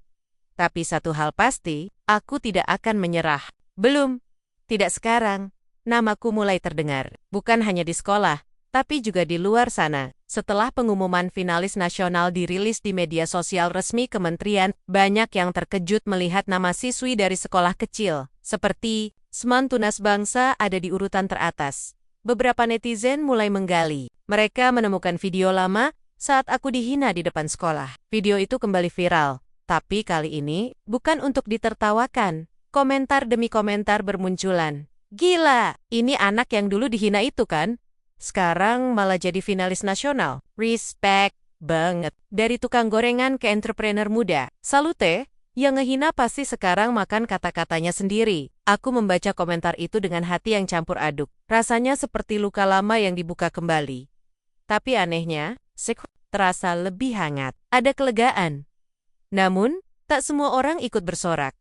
Tapi satu hal pasti, aku tidak akan menyerah. Belum. Tidak sekarang. Namaku mulai terdengar. Bukan hanya di sekolah, tapi juga di luar sana. Setelah pengumuman finalis nasional dirilis di media sosial resmi kementerian, banyak yang terkejut melihat nama siswi dari sekolah kecil, seperti Semantunas Bangsa ada di urutan teratas. Beberapa netizen mulai menggali. Mereka menemukan video lama saat aku dihina di depan sekolah. Video itu kembali viral. Tapi kali ini, bukan untuk ditertawakan. Komentar demi komentar bermunculan. Gila, ini anak yang dulu dihina itu kan? Sekarang malah jadi finalis nasional. Respect banget. Dari tukang gorengan ke entrepreneur muda. Salute, yang ngehina pasti sekarang makan kata-katanya sendiri. Aku membaca komentar itu dengan hati yang campur aduk. Rasanya seperti luka lama yang dibuka kembali. Tapi anehnya, terasa lebih hangat. Ada kelegaan. Namun, tak semua orang ikut bersorak.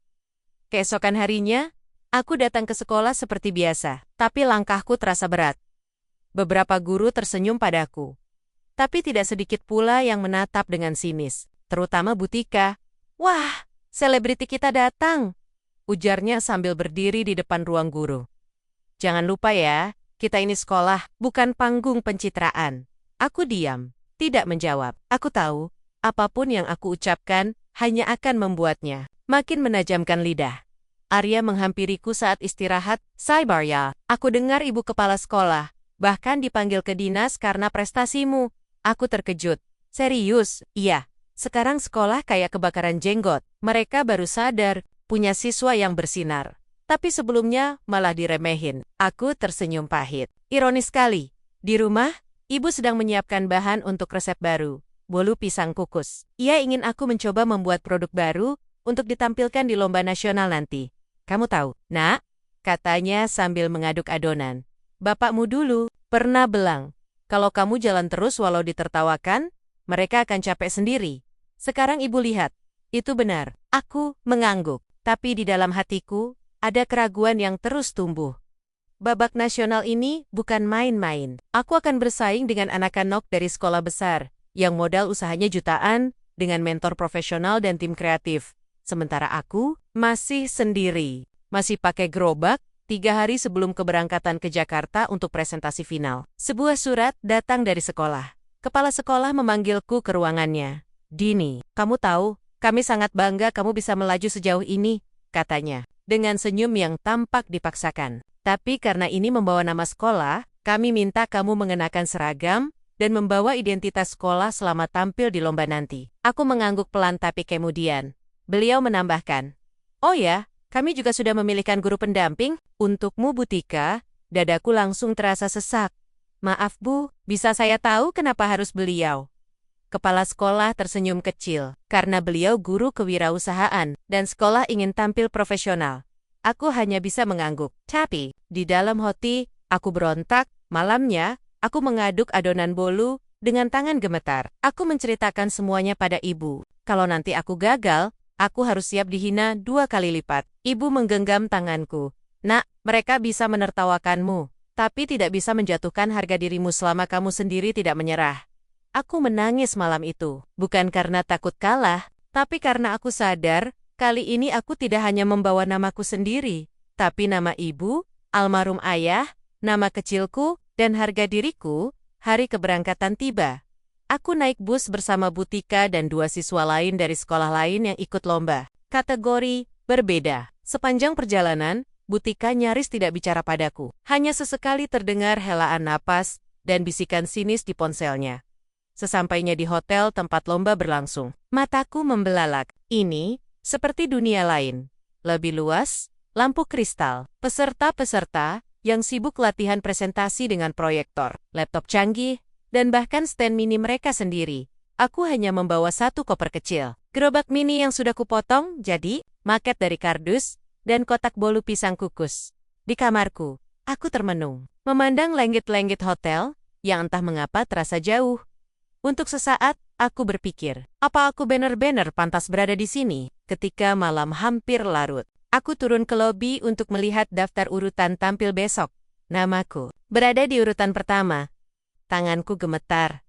Keesokan harinya, aku datang ke sekolah seperti biasa. Tapi langkahku terasa berat. Beberapa guru tersenyum padaku. Tapi tidak sedikit pula yang menatap dengan sinis. Terutama Butika. Wah, selebriti kita datang. Ujarnya sambil berdiri di depan ruang guru. Jangan lupa ya, kita ini sekolah, bukan panggung pencitraan. Aku diam, tidak menjawab. Aku tahu, apapun yang aku ucapkan, hanya akan membuatnya makin menajamkan lidah. Arya menghampiriku saat istirahat. Sabar ya, aku dengar ibu kepala sekolah, bahkan dipanggil ke dinas karena prestasimu. Aku terkejut. Serius? Iya. Sekarang sekolah kayak kebakaran jenggot. Mereka baru sadar, punya siswa yang bersinar. Tapi sebelumnya malah diremehin. Aku tersenyum pahit. Ironis sekali. Di rumah, ibu sedang menyiapkan bahan untuk resep baru. Bolu pisang kukus. Ia ingin aku mencoba membuat produk baru untuk ditampilkan di lomba nasional nanti. Kamu tahu, nak? Katanya sambil mengaduk adonan. Bapakmu dulu pernah bilang, kalau kamu jalan terus walau ditertawakan, mereka akan capek sendiri. Sekarang ibu lihat. Itu benar. Aku mengangguk. Tapi di dalam hatiku, ada keraguan yang terus tumbuh. Babak nasional ini bukan main-main. Aku akan bersaing dengan anak-anak dari sekolah besar, yang modal usahanya jutaan, dengan mentor profesional dan tim kreatif. Sementara aku masih sendiri. Masih pakai gerobak, 3 hari sebelum keberangkatan ke Jakarta untuk presentasi final. Sebuah surat datang dari sekolah. Kepala sekolah memanggilku ke ruangannya. Dini, kamu tahu, kami sangat bangga kamu bisa melaju sejauh ini, katanya, dengan senyum yang tampak dipaksakan. Tapi karena ini membawa nama sekolah, kami minta kamu mengenakan seragam dan membawa identitas sekolah selama tampil di lomba nanti. Aku mengangguk pelan tapi kemudian. Beliau menambahkan, oh ya, kami juga sudah memilihkan guru pendamping. Untukmu Butika, dadaku langsung terasa sesak. Maaf Bu, bisa saya tahu kenapa harus beliau? Kepala sekolah tersenyum kecil, karena beliau guru kewirausahaan dan sekolah ingin tampil profesional. Aku hanya bisa mengangguk. Tapi, di dalam hati, aku berontak. Malamnya, aku mengaduk adonan bolu dengan tangan gemetar. Aku menceritakan semuanya pada ibu. Kalau nanti aku gagal, aku harus siap dihina 2 kali lipat. Ibu menggenggam tanganku. Nak, mereka bisa menertawakanmu, tapi tidak bisa menjatuhkan harga dirimu selama kamu sendiri tidak menyerah. Aku menangis malam itu, bukan karena takut kalah, tapi karena aku sadar, kali ini aku tidak hanya membawa namaku sendiri, tapi nama ibu, almarhum ayah, nama kecilku, dan harga diriku. Hari keberangkatan tiba. Aku naik bus bersama Butika dan 2 siswa lain dari sekolah lain yang ikut lomba. Kategori berbeda. Sepanjang perjalanan, Butika nyaris tidak bicara padaku. Hanya sesekali terdengar helaan napas dan bisikan sinis di ponselnya. Sesampainya di hotel tempat lomba berlangsung, mataku membelalak. Ini seperti dunia lain. Lebih luas, lampu kristal, peserta-peserta yang sibuk latihan presentasi dengan proyektor, laptop canggih, dan bahkan stand mini mereka sendiri. Aku hanya membawa 1 koper kecil. Gerobak mini yang sudah kupotong jadi maket dari kardus dan kotak bolu pisang kukus. Di kamarku, aku termenung, memandang langit-langit hotel yang entah mengapa terasa jauh. Untuk sesaat, aku berpikir, apa aku benar-benar pantas berada di sini? Ketika malam hampir larut, aku turun ke lobi untuk melihat daftar urutan tampil besok. Namaku berada di urutan pertama. Tanganku gemetar.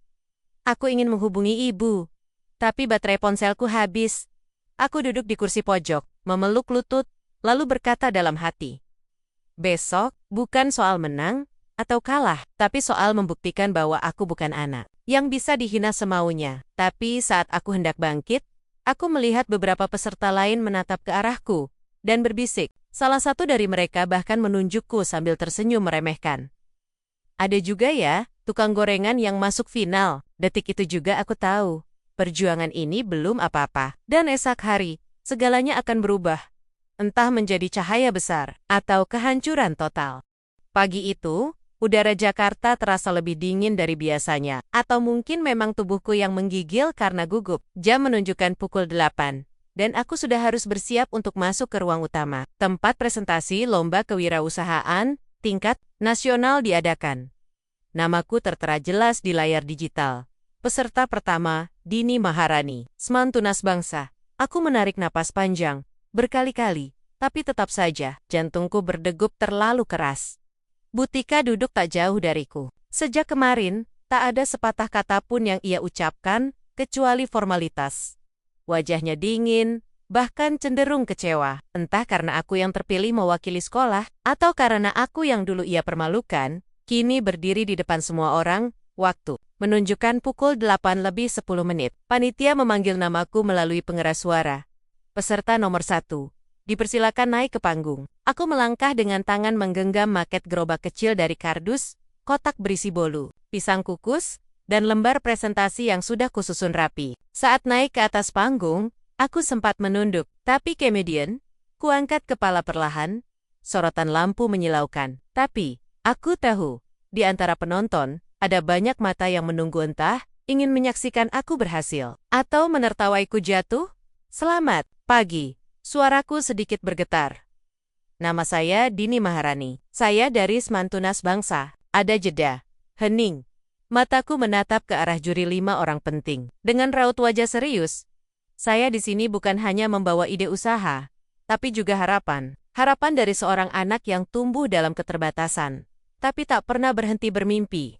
Aku ingin menghubungi ibu, tapi baterai ponselku habis. Aku duduk di kursi pojok, memeluk lutut, lalu berkata dalam hati. Besok bukan soal menang atau kalah, tapi soal membuktikan bahwa aku bukan anak yang bisa dihina semaunya. Tapi saat aku hendak bangkit, aku melihat beberapa peserta lain menatap ke arahku dan berbisik. Salah satu dari mereka bahkan menunjukku sambil tersenyum meremehkan. Ada juga ya, tukang gorengan yang masuk final. Detik itu juga aku tahu, perjuangan ini belum apa-apa. Dan esok hari, segalanya akan berubah. Entah menjadi cahaya besar, atau kehancuran total. Pagi itu, udara Jakarta terasa lebih dingin dari biasanya. Atau mungkin memang tubuhku yang menggigil karena gugup. Jam menunjukkan pukul 8. Dan aku sudah harus bersiap untuk masuk ke ruang utama. Tempat presentasi lomba kewirausahaan tingkat nasional diadakan. Namaku tertera jelas di layar digital. Peserta pertama, Dini Maharani, Seman Tunas Bangsa. Aku menarik napas panjang, berkali-kali, tapi tetap saja, jantungku berdegup terlalu keras. Butika duduk tak jauh dariku. Sejak kemarin, tak ada sepatah kata pun yang ia ucapkan, kecuali formalitas. Wajahnya dingin, bahkan cenderung kecewa. Entah karena aku yang terpilih mewakili sekolah, atau karena aku yang dulu ia permalukan, kini berdiri di depan semua orang. Waktu menunjukkan pukul 8:10. Panitia memanggil namaku melalui pengeras suara. Peserta nomor 1. Dipersilakan naik ke panggung. Aku melangkah dengan tangan menggenggam maket gerobak kecil dari kardus, kotak berisi bolu, pisang kukus, dan lembar presentasi yang sudah kususun rapi. Saat naik ke atas panggung, aku sempat menunduk, tapi kemudian, kuangkat kepala perlahan, sorotan lampu menyilaukan. Tapi, aku tahu, di antara penonton, ada banyak mata yang menunggu entah, ingin menyaksikan aku berhasil, atau menertawaiku jatuh. Selamat pagi, suaraku sedikit bergetar. Nama saya Dini Maharani. Saya dari Seman Tunas Bangsa. Ada jeda. Hening. Mataku menatap ke arah juri 5 orang penting. Dengan raut wajah serius, saya di sini bukan hanya membawa ide usaha, tapi juga harapan. Harapan dari seorang anak yang tumbuh dalam keterbatasan, tapi tak pernah berhenti bermimpi.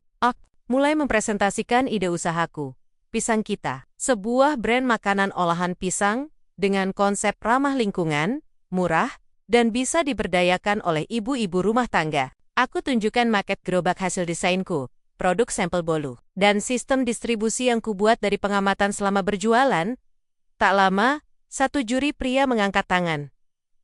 Mulai mempresentasikan ide usahaku. Pisang Kita, sebuah brand makanan olahan pisang dengan konsep ramah lingkungan, murah, dan bisa diberdayakan oleh ibu-ibu rumah tangga. Aku tunjukkan maket gerobak hasil desainku, produk sampel bolu, dan sistem distribusi yang kubuat dari pengamatan selama berjualan. Tak lama, satu juri pria mengangkat tangan.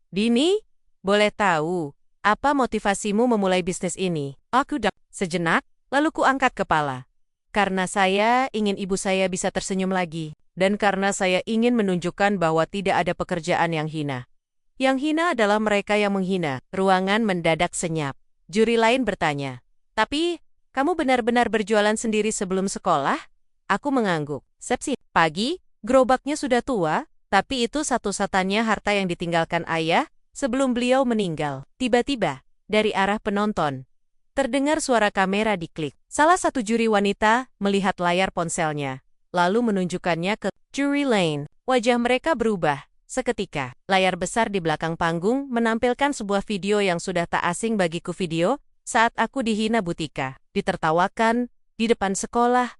Dini, boleh tahu, apa motivasimu memulai bisnis ini? Aku sejenak, lalu kuangkat kepala. Karena saya ingin ibu saya bisa tersenyum lagi, dan karena saya ingin menunjukkan bahwa tidak ada pekerjaan yang hina. Yang hina adalah mereka yang menghina. Ruangan mendadak senyap. Juri lain bertanya, tapi kamu benar-benar berjualan sendiri sebelum sekolah? Aku mengangguk. Sepsi, pagi, gerobaknya sudah tua, tapi itu satu-satunya harta yang ditinggalkan ayah sebelum beliau meninggal. Tiba-tiba, dari arah penonton, terdengar suara kamera diklik. Salah satu juri wanita melihat layar ponselnya, lalu menunjukkannya ke juri lain. Wajah mereka berubah. Seketika, layar besar di belakang panggung menampilkan sebuah video yang sudah tak asing bagiku. Video saat aku dihina Butika, ditertawakan, di depan sekolah.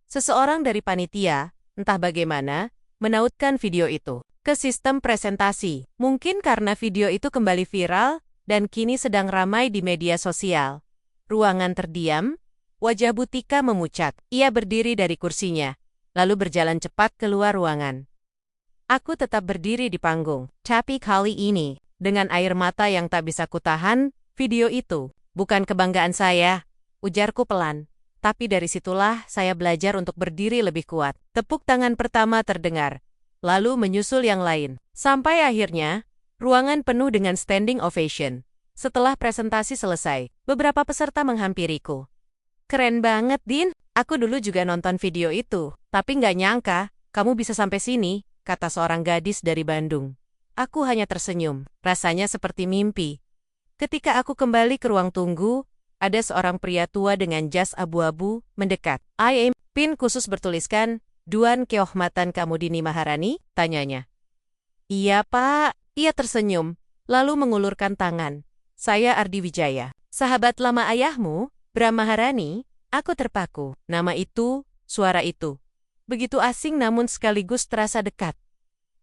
Seseorang dari panitia, entah bagaimana, menautkan video itu ke sistem presentasi. Mungkin karena video itu kembali viral dan kini sedang ramai di media sosial. Ruangan terdiam, wajah Butika memucat. Ia berdiri dari kursinya, lalu berjalan cepat keluar ruangan. Aku tetap berdiri di panggung, tapi kali ini, dengan air mata yang tak bisa kutahan, video itu bukan kebanggaan saya, ujarku pelan. Tapi dari situlah saya belajar untuk berdiri lebih kuat. Tepuk tangan pertama terdengar, lalu menyusul yang lain. Sampai akhirnya, ruangan penuh dengan standing ovation. Setelah presentasi selesai, beberapa peserta menghampiriku. Keren banget, Din. Aku dulu juga nonton video itu, tapi nggak nyangka kamu bisa sampai sini, kata seorang gadis dari Bandung. Aku hanya tersenyum, rasanya seperti mimpi. Ketika aku kembali ke ruang tunggu, ada seorang pria tua dengan jas abu-abu mendekat. I am pin khusus bertuliskan, Duan Kehormatan kamu Dini Maharani? Tanyanya. Iya pak, ia tersenyum, lalu mengulurkan tangan. Saya Ardi Wijaya, sahabat lama ayahmu, Bram Maharani. Aku terpaku, nama itu, suara itu. Begitu asing namun sekaligus terasa dekat.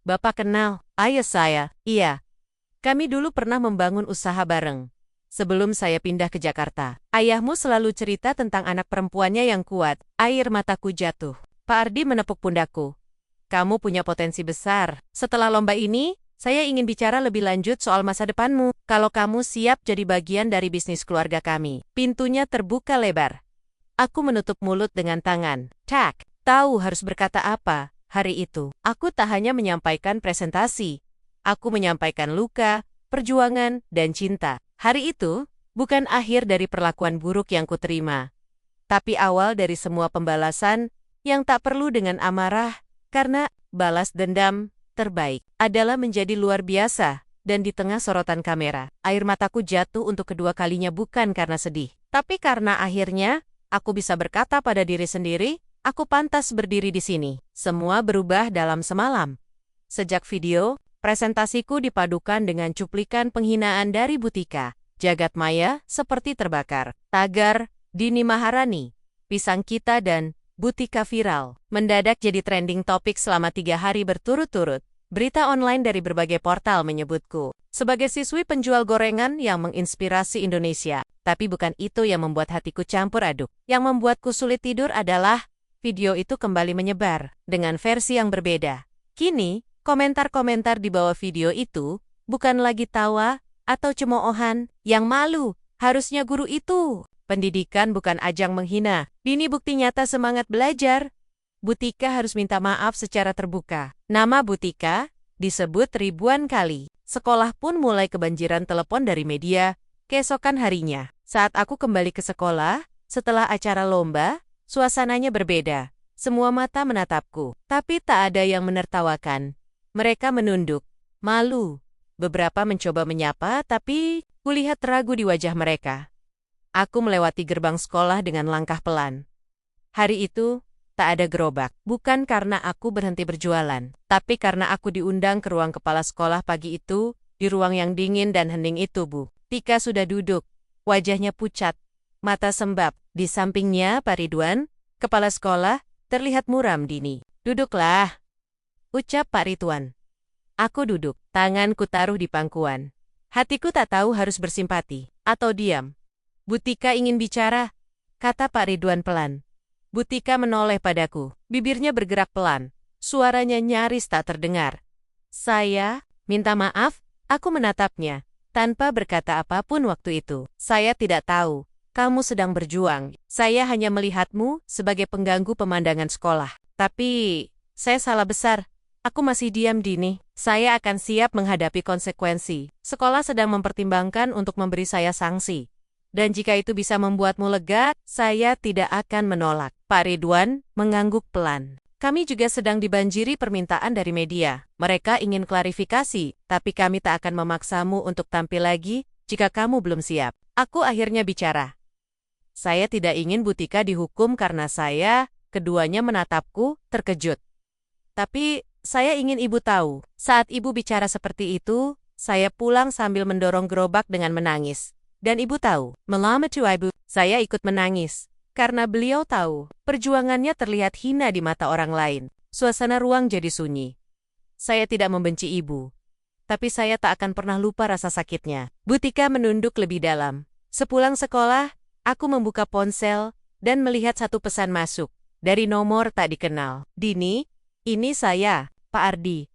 Bapak kenal, ayah saya, iya. Kami dulu pernah membangun usaha bareng. Sebelum saya pindah ke Jakarta, ayahmu selalu cerita tentang anak perempuannya yang kuat. Air mataku jatuh. Pak Ardi menepuk pundakku. Kamu punya potensi besar. Setelah lomba ini, saya ingin bicara lebih lanjut soal masa depanmu. Kalau kamu siap jadi bagian dari bisnis keluarga kami. Pintunya terbuka lebar. Aku menutup mulut dengan tangan. Tak, tahu harus berkata apa. Hari itu, aku tak hanya menyampaikan presentasi. Aku menyampaikan luka, perjuangan, dan cinta. Hari itu, bukan akhir dari perlakuan buruk yang kuterima, tapi awal dari semua pembalasan yang tak perlu dengan amarah, karena balas dendam terbaik adalah menjadi luar biasa. Dan di tengah sorotan kamera, air mataku jatuh untuk kedua kalinya bukan karena sedih, tapi karena akhirnya aku bisa berkata pada diri sendiri, aku pantas berdiri di sini. Semua berubah dalam semalam. Sejak video, presentasiku dipadukan dengan cuplikan penghinaan dari Butika. Jagat maya seperti terbakar. Tagar, Dini Maharani, Pisang Kita dan Butika viral. Mendadak jadi trending topik selama 3 hari berturut-turut. Berita online dari berbagai portal menyebutku sebagai siswi penjual gorengan yang menginspirasi Indonesia. Tapi bukan itu yang membuat hatiku campur aduk. Yang membuatku sulit tidur adalah video itu kembali menyebar dengan versi yang berbeda. Kini, komentar-komentar di bawah video itu bukan lagi tawa atau cemoohan. Yang malu, harusnya guru itu. Pendidikan bukan ajang menghina. Dini bukti nyata semangat belajar. Butika harus minta maaf secara terbuka. Nama Butika disebut ribuan kali. Sekolah pun mulai kebanjiran telepon dari media. Keesokan harinya, saat aku kembali ke sekolah, setelah acara lomba, suasananya berbeda. Semua mata menatapku, tapi tak ada yang menertawakan. Mereka menunduk, malu. Beberapa mencoba menyapa, tapi kulihat ragu di wajah mereka. Aku melewati gerbang sekolah dengan langkah pelan. Hari itu, tak ada gerobak. Bukan karena aku berhenti berjualan, tapi karena aku diundang ke ruang kepala sekolah pagi itu, Di ruang yang dingin dan hening itu, Bu Tika sudah duduk. Wajahnya pucat, mata sembab. Di sampingnya Pak Ridwan, kepala sekolah, terlihat muram dini. Duduklah, ucap Pak Ridwan. Aku duduk, tanganku taruh di pangkuan. Hatiku tak tahu harus bersimpati atau diam. Bu Tika ingin bicara, kata Pak Ridwan pelan. Bu Tika menoleh padaku, bibirnya bergerak pelan. Suaranya nyaris tak terdengar. Saya, minta maaf, aku menatapnya, tanpa berkata apapun waktu itu. Saya tidak tahu, kamu sedang berjuang. Saya hanya melihatmu sebagai pengganggu pemandangan sekolah. Tapi, saya salah besar. Aku masih diam dini. Saya akan siap menghadapi konsekuensi. Sekolah sedang mempertimbangkan untuk memberi saya sanksi. Dan jika itu bisa membuatmu lega, saya tidak akan menolak. Pak Ridwan mengangguk pelan. Kami juga sedang dibanjiri permintaan dari media. Mereka ingin klarifikasi, tapi kami tak akan memaksamu untuk tampil lagi jika kamu belum siap. Aku akhirnya bicara. Saya tidak ingin Bu Tika dihukum karena saya, keduanya menatapku, terkejut. Tapi, saya ingin Ibu tahu, saat Ibu bicara seperti itu, saya pulang sambil mendorong gerobak dengan menangis. Dan Ibu tahu, melamatu Ibu, saya ikut menangis. Karena beliau tahu, perjuangannya terlihat hina di mata orang lain. Suasana ruang jadi sunyi. Saya tidak membenci Ibu. Tapi saya tak akan pernah lupa rasa sakitnya. Bu Tika menunduk lebih dalam. Sepulang sekolah, aku membuka ponsel dan melihat satu pesan masuk. Dari nomor tak dikenal. Dini, ini saya, Pak Ardi.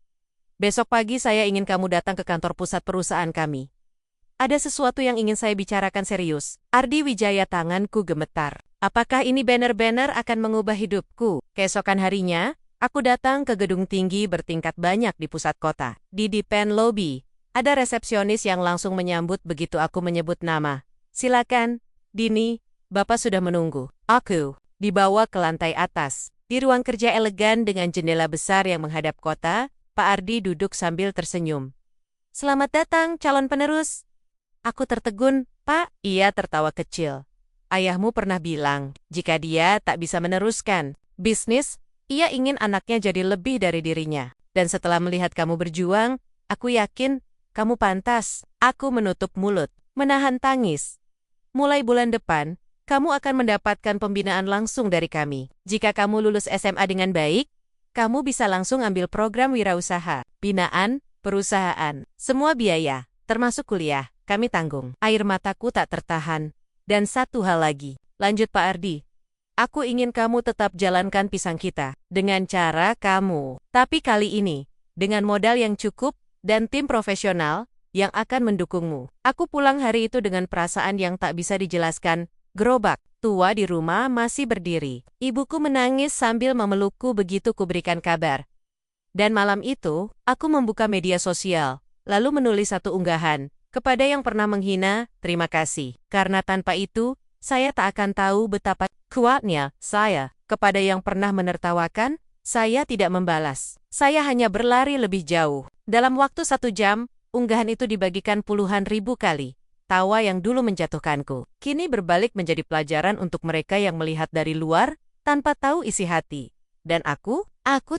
Besok pagi saya ingin kamu datang ke kantor pusat perusahaan kami. Ada sesuatu yang ingin saya bicarakan serius. Ardi Wijaya, tanganku gemetar. Apakah ini banner-banner akan mengubah hidupku? Keesokan harinya, aku datang ke gedung tinggi bertingkat banyak di pusat kota. Di Depan Lobby, ada resepsionis yang langsung menyambut begitu aku menyebut nama. Silakan, Dini, Bapak sudah menunggu. Aku dibawa ke lantai atas. Di ruang kerja elegan dengan jendela besar yang menghadap kota, Pak Ardi duduk sambil tersenyum. Selamat datang, calon penerus. Aku tertegun, Pak. Ia tertawa kecil. Ayahmu pernah bilang, jika dia tak bisa meneruskan bisnis, ia ingin anaknya jadi lebih dari dirinya. Dan setelah melihat kamu berjuang, aku yakin kamu pantas. Aku menutup mulut, menahan tangis. Mulai bulan depan, kamu akan mendapatkan pembinaan langsung dari kami. Jika kamu lulus SMA dengan baik, kamu bisa langsung ambil program wirausaha, binaan, perusahaan, semua biaya, termasuk kuliah, kami tanggung. Air mataku tak tertahan. Dan satu hal lagi, lanjut Pak Ardi. Aku ingin kamu tetap jalankan pisang kita, dengan cara kamu. Tapi kali ini, dengan modal yang cukup, dan tim profesional, yang akan mendukungmu. Aku pulang hari itu dengan perasaan yang tak bisa dijelaskan. Gerobak tua di rumah masih berdiri. Ibuku menangis sambil memelukku begitu kuberikan kabar. Dan malam itu, aku membuka media sosial, lalu menulis satu unggahan. Kepada yang pernah menghina, terima kasih. Karena tanpa itu, saya tak akan tahu betapa kuatnya saya. Kepada yang pernah menertawakan, saya tidak membalas. Saya hanya berlari lebih jauh. Dalam waktu 1 jam, unggahan itu dibagikan puluhan ribu kali. Tawa yang dulu menjatuhkanku, kini berbalik menjadi pelajaran untuk mereka yang melihat dari luar, tanpa tahu isi hati. Dan aku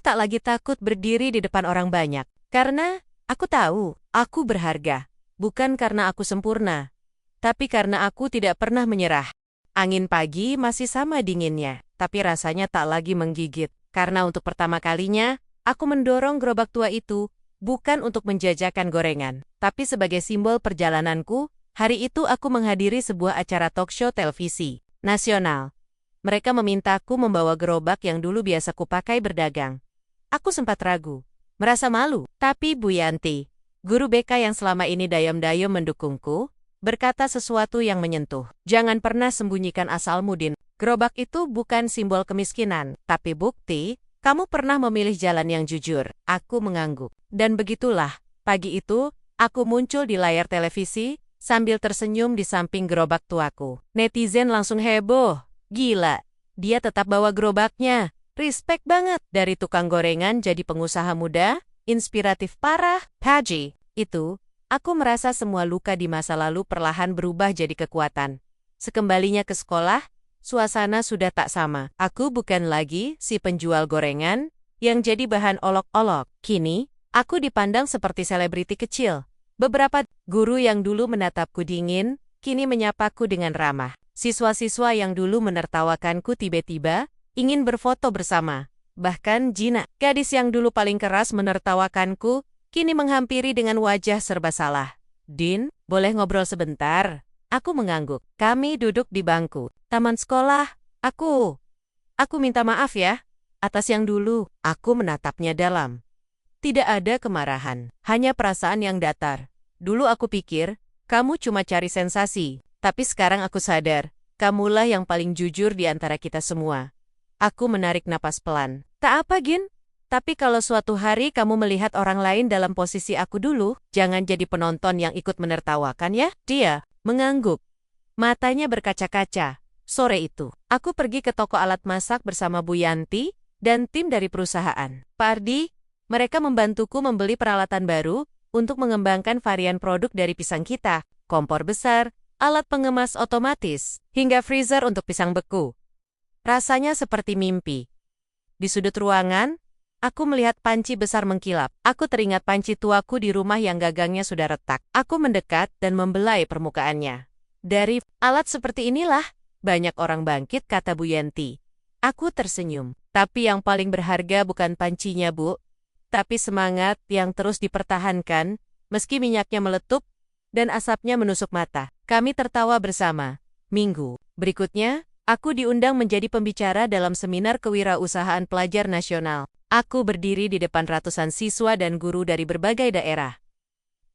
tak lagi takut berdiri di depan orang banyak. Karena, aku tahu, aku berharga. Bukan karena aku sempurna, tapi karena aku tidak pernah menyerah. Angin pagi masih sama dinginnya, tapi rasanya tak lagi menggigit. Karena untuk pertama kalinya, aku mendorong gerobak tua itu, bukan untuk menjajakan gorengan, tapi sebagai simbol perjalananku. Hari itu aku menghadiri sebuah acara talk show televisi nasional. Mereka memintaku membawa gerobak yang dulu biasa kupakai berdagang. Aku sempat ragu, merasa malu, tapi Bu Yanti, guru BK yang selama ini dayam-dayam mendukungku, berkata sesuatu yang menyentuh. Jangan pernah sembunyikan asalmu, Din. Gerobak itu bukan simbol kemiskinan, tapi bukti, kamu pernah memilih jalan yang jujur. Aku mengangguk. Dan begitulah, pagi itu, aku muncul di layar televisi, sambil tersenyum di samping gerobak tuaku. Netizen langsung heboh. Gila, dia tetap bawa gerobaknya. Respect banget. Dari tukang gorengan jadi pengusaha muda, inspiratif parah. Paji, itu, aku merasa semua luka di masa lalu perlahan berubah jadi kekuatan. Sekembalinya ke sekolah, suasana sudah tak sama. Aku bukan lagi si penjual gorengan yang jadi bahan olok-olok. Kini, aku dipandang seperti selebriti kecil. Beberapa guru yang dulu menatapku dingin, kini menyapaku dengan ramah. Siswa-siswa yang dulu menertawakanku tiba-tiba ingin berfoto bersama. Bahkan Gina, gadis yang dulu paling keras menertawakanku, kini menghampiri dengan wajah serba salah. Din, boleh ngobrol sebentar? Aku mengangguk. Kami duduk di bangku taman sekolah. Aku minta maaf ya, atas yang dulu. Aku menatapnya dalam. Tidak ada kemarahan, hanya perasaan yang datar. Dulu aku pikir, kamu cuma cari sensasi. Tapi sekarang aku sadar, kamulah yang paling jujur di antara kita semua. Aku menarik napas pelan. Tak apa, Gin. Tapi kalau suatu hari kamu melihat orang lain dalam posisi aku dulu, jangan jadi penonton yang ikut menertawakan ya. Dia mengangguk. Matanya berkaca-kaca. Sore itu, aku pergi ke toko alat masak bersama Bu Yanti dan tim dari perusahaan. Pak Ardi, mereka membantuku membeli peralatan baru untuk mengembangkan varian produk dari pisang kita, kompor besar, alat pengemas otomatis, hingga freezer untuk pisang beku. Rasanya seperti mimpi. Di sudut ruangan, aku melihat panci besar mengkilap. Aku teringat panci tuaku di rumah yang gagangnya sudah retak. Aku mendekat dan membelai permukaannya. Dari alat seperti inilah, banyak orang bangkit, kata Bu Yanti. Aku tersenyum. Tapi yang paling berharga bukan pancinya, Bu. Tapi semangat yang terus dipertahankan, meski minyaknya meletup dan asapnya menusuk mata. Kami tertawa bersama. Minggu berikutnya, aku diundang menjadi pembicara dalam seminar kewirausahaan pelajar nasional. Aku berdiri di depan ratusan siswa dan guru dari berbagai daerah.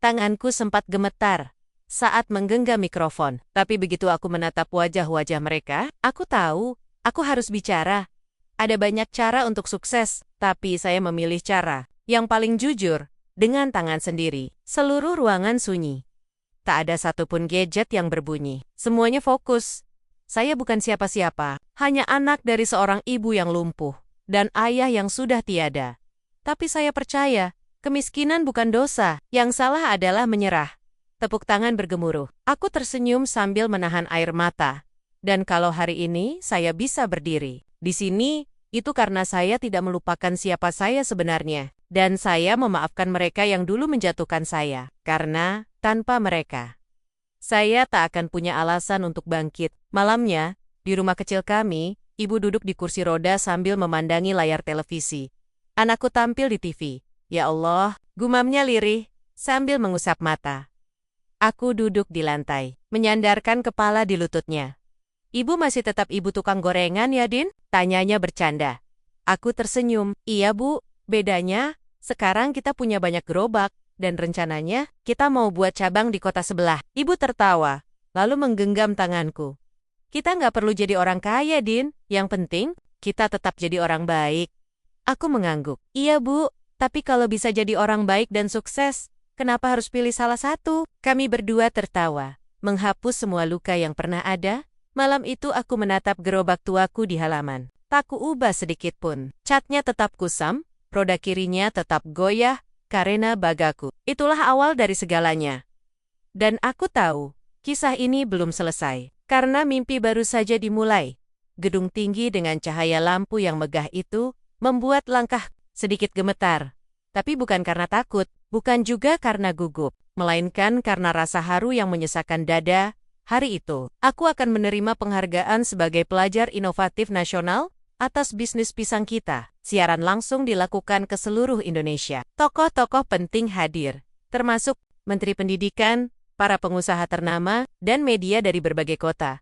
Tanganku sempat gemetar saat menggenggam mikrofon. Tapi begitu aku menatap wajah-wajah mereka, aku tahu, aku harus bicara. Ada banyak cara untuk sukses, tapi saya memilih cara yang paling jujur, dengan tangan sendiri. Seluruh ruangan sunyi. Tak ada satupun gadget yang berbunyi. Semuanya fokus. Saya bukan siapa-siapa, hanya anak dari seorang ibu yang lumpuh, dan ayah yang sudah tiada. Tapi saya percaya, kemiskinan bukan dosa, yang salah adalah menyerah. Tepuk tangan bergemuruh. Aku tersenyum sambil menahan air mata. Dan kalau hari ini saya bisa berdiri di sini, itu karena saya tidak melupakan siapa saya sebenarnya. Dan saya memaafkan mereka yang dulu menjatuhkan saya. Karena, tanpa mereka, saya tak akan punya alasan untuk bangkit. Malamnya, di rumah kecil kami, ibu duduk di kursi roda sambil memandangi layar televisi. Anakku tampil di TV. Ya Allah, gumamnya lirih, sambil mengusap mata. Aku duduk di lantai, menyandarkan kepala di lututnya. Ibu masih tetap ibu tukang gorengan ya, Din? Tanyanya bercanda. Aku tersenyum. Iya, Bu. Bedanya, sekarang kita punya banyak gerobak, dan rencananya, kita mau buat cabang di kota sebelah. Ibu tertawa, lalu menggenggam tanganku. Kita nggak perlu jadi orang kaya, Din. Yang penting, kita tetap jadi orang baik. Aku mengangguk. Iya, Bu. Tapi kalau bisa jadi orang baik dan sukses, kenapa harus pilih salah satu? Kami berdua tertawa, menghapus semua luka yang pernah ada. Malam itu aku menatap gerobak tuaku di halaman. Tak kuubah sedikit pun. Catnya tetap kusam, roda kirinya tetap goyah, karena bagaku. Itulah awal dari segalanya. Dan aku tahu, kisah ini belum selesai. Karena mimpi baru saja dimulai. Gedung tinggi dengan cahaya lampu yang megah itu, membuat langkah sedikit gemetar. Tapi bukan karena takut, bukan juga karena gugup, melainkan karena rasa haru yang menyesakkan dada. Hari itu, aku akan menerima penghargaan sebagai pelajar inovatif nasional atas bisnis pisang kita. Siaran langsung dilakukan ke seluruh Indonesia. Tokoh-tokoh penting hadir, termasuk Menteri Pendidikan, para pengusaha ternama, dan media dari berbagai kota.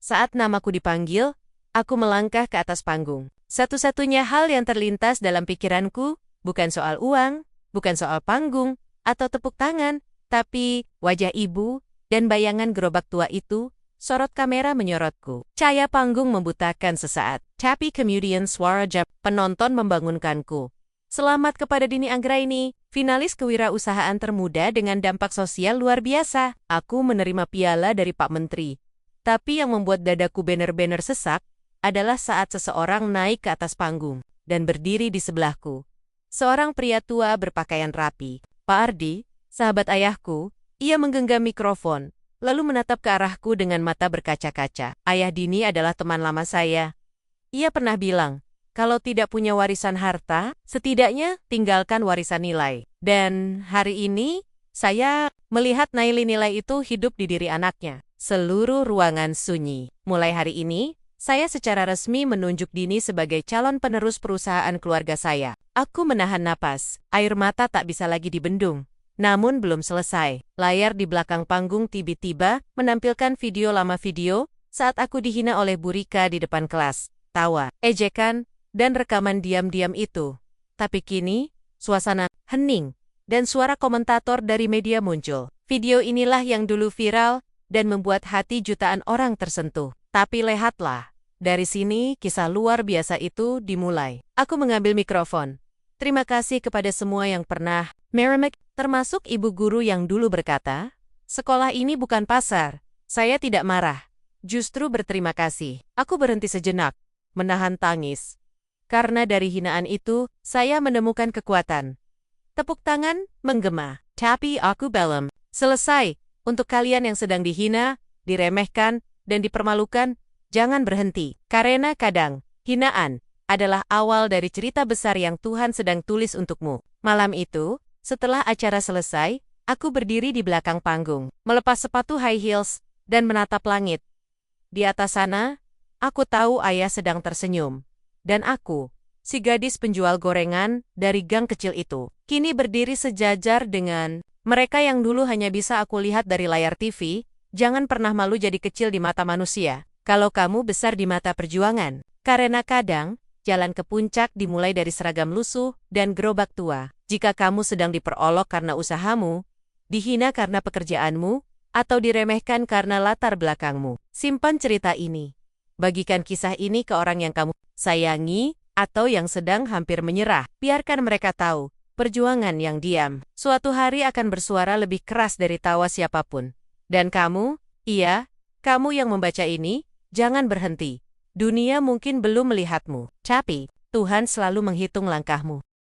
Saat namaku dipanggil, aku melangkah ke atas panggung. Satu-satunya hal yang terlintas dalam pikiranku, bukan soal uang, bukan soal panggung, atau tepuk tangan, tapi wajah ibu dan bayangan gerobak tua itu. Sorot kamera menyorotku. Cahaya panggung membutakan sesaat. Tapi kemudian suara jap penonton membangunkanku. Selamat kepada Dini Anggraini, finalis kewirausahaan termuda dengan dampak sosial luar biasa. Aku menerima piala dari Pak Menteri. Tapi yang membuat dadaku bener-bener sesak adalah saat seseorang naik ke atas panggung dan berdiri di sebelahku. Seorang pria tua berpakaian rapi. Pak Ardi, sahabat ayahku, ia menggenggam mikrofon, lalu menatap ke arahku dengan mata berkaca-kaca. Ayah Dini adalah teman lama saya. Ia pernah bilang, kalau tidak punya warisan harta, setidaknya tinggalkan warisan nilai. Dan hari ini, Saya melihat nilai-nilai itu hidup di diri anaknya. Seluruh ruangan sunyi. Mulai hari ini, saya secara resmi menunjuk Dini sebagai calon penerus perusahaan keluarga saya. Aku menahan napas. Air mata tak bisa lagi dibendung. Namun belum selesai. Layar di belakang panggung tiba-tiba menampilkan video lama saat aku dihina oleh Bu Rika di depan kelas. Tawa, ejekan, dan rekaman diam-diam itu. Tapi kini, suasana hening, dan suara komentator dari media muncul. Video inilah yang dulu viral dan membuat hati jutaan orang tersentuh. Tapi lihatlah, dari sini kisah luar biasa itu dimulai. Aku mengambil mikrofon. Terima kasih kepada semua yang pernah meremehkan, termasuk ibu guru yang dulu berkata, "Sekolah ini bukan pasar." Saya tidak marah, justru berterima kasih. Aku berhenti sejenak, menahan tangis. Karena dari hinaan itu, saya menemukan kekuatan. Tepuk tangan menggema, tapi aku belum selesai. Untuk kalian yang sedang dihina, diremehkan, dan dipermalukan, jangan berhenti. Karena kadang, hinaan adalah awal dari cerita besar yang Tuhan sedang tulis untukmu. Malam itu, setelah acara selesai, aku berdiri di belakang panggung, melepas sepatu high heels, dan menatap langit. Di atas sana, aku tahu ayah sedang tersenyum. Dan aku, si gadis penjual gorengan dari gang kecil itu, kini berdiri sejajar dengan mereka yang dulu hanya bisa aku lihat dari layar TV. Jangan pernah malu jadi kecil di mata manusia, kalau kamu besar di mata perjuangan. Karena kadang, jalan ke puncak dimulai dari seragam lusuh dan gerobak tua. Jika kamu sedang diperolok karena usahamu, dihina karena pekerjaanmu, atau diremehkan karena latar belakangmu, simpan cerita ini. Bagikan kisah ini ke orang yang kamu sayangi, atau yang sedang hampir menyerah. Biarkan mereka tahu, perjuangan yang diam suatu hari akan bersuara lebih keras dari tawa siapapun. Dan kamu, iya, kamu yang membaca ini, jangan berhenti. Dunia mungkin belum melihatmu, tapi Tuhan selalu menghitung langkahmu.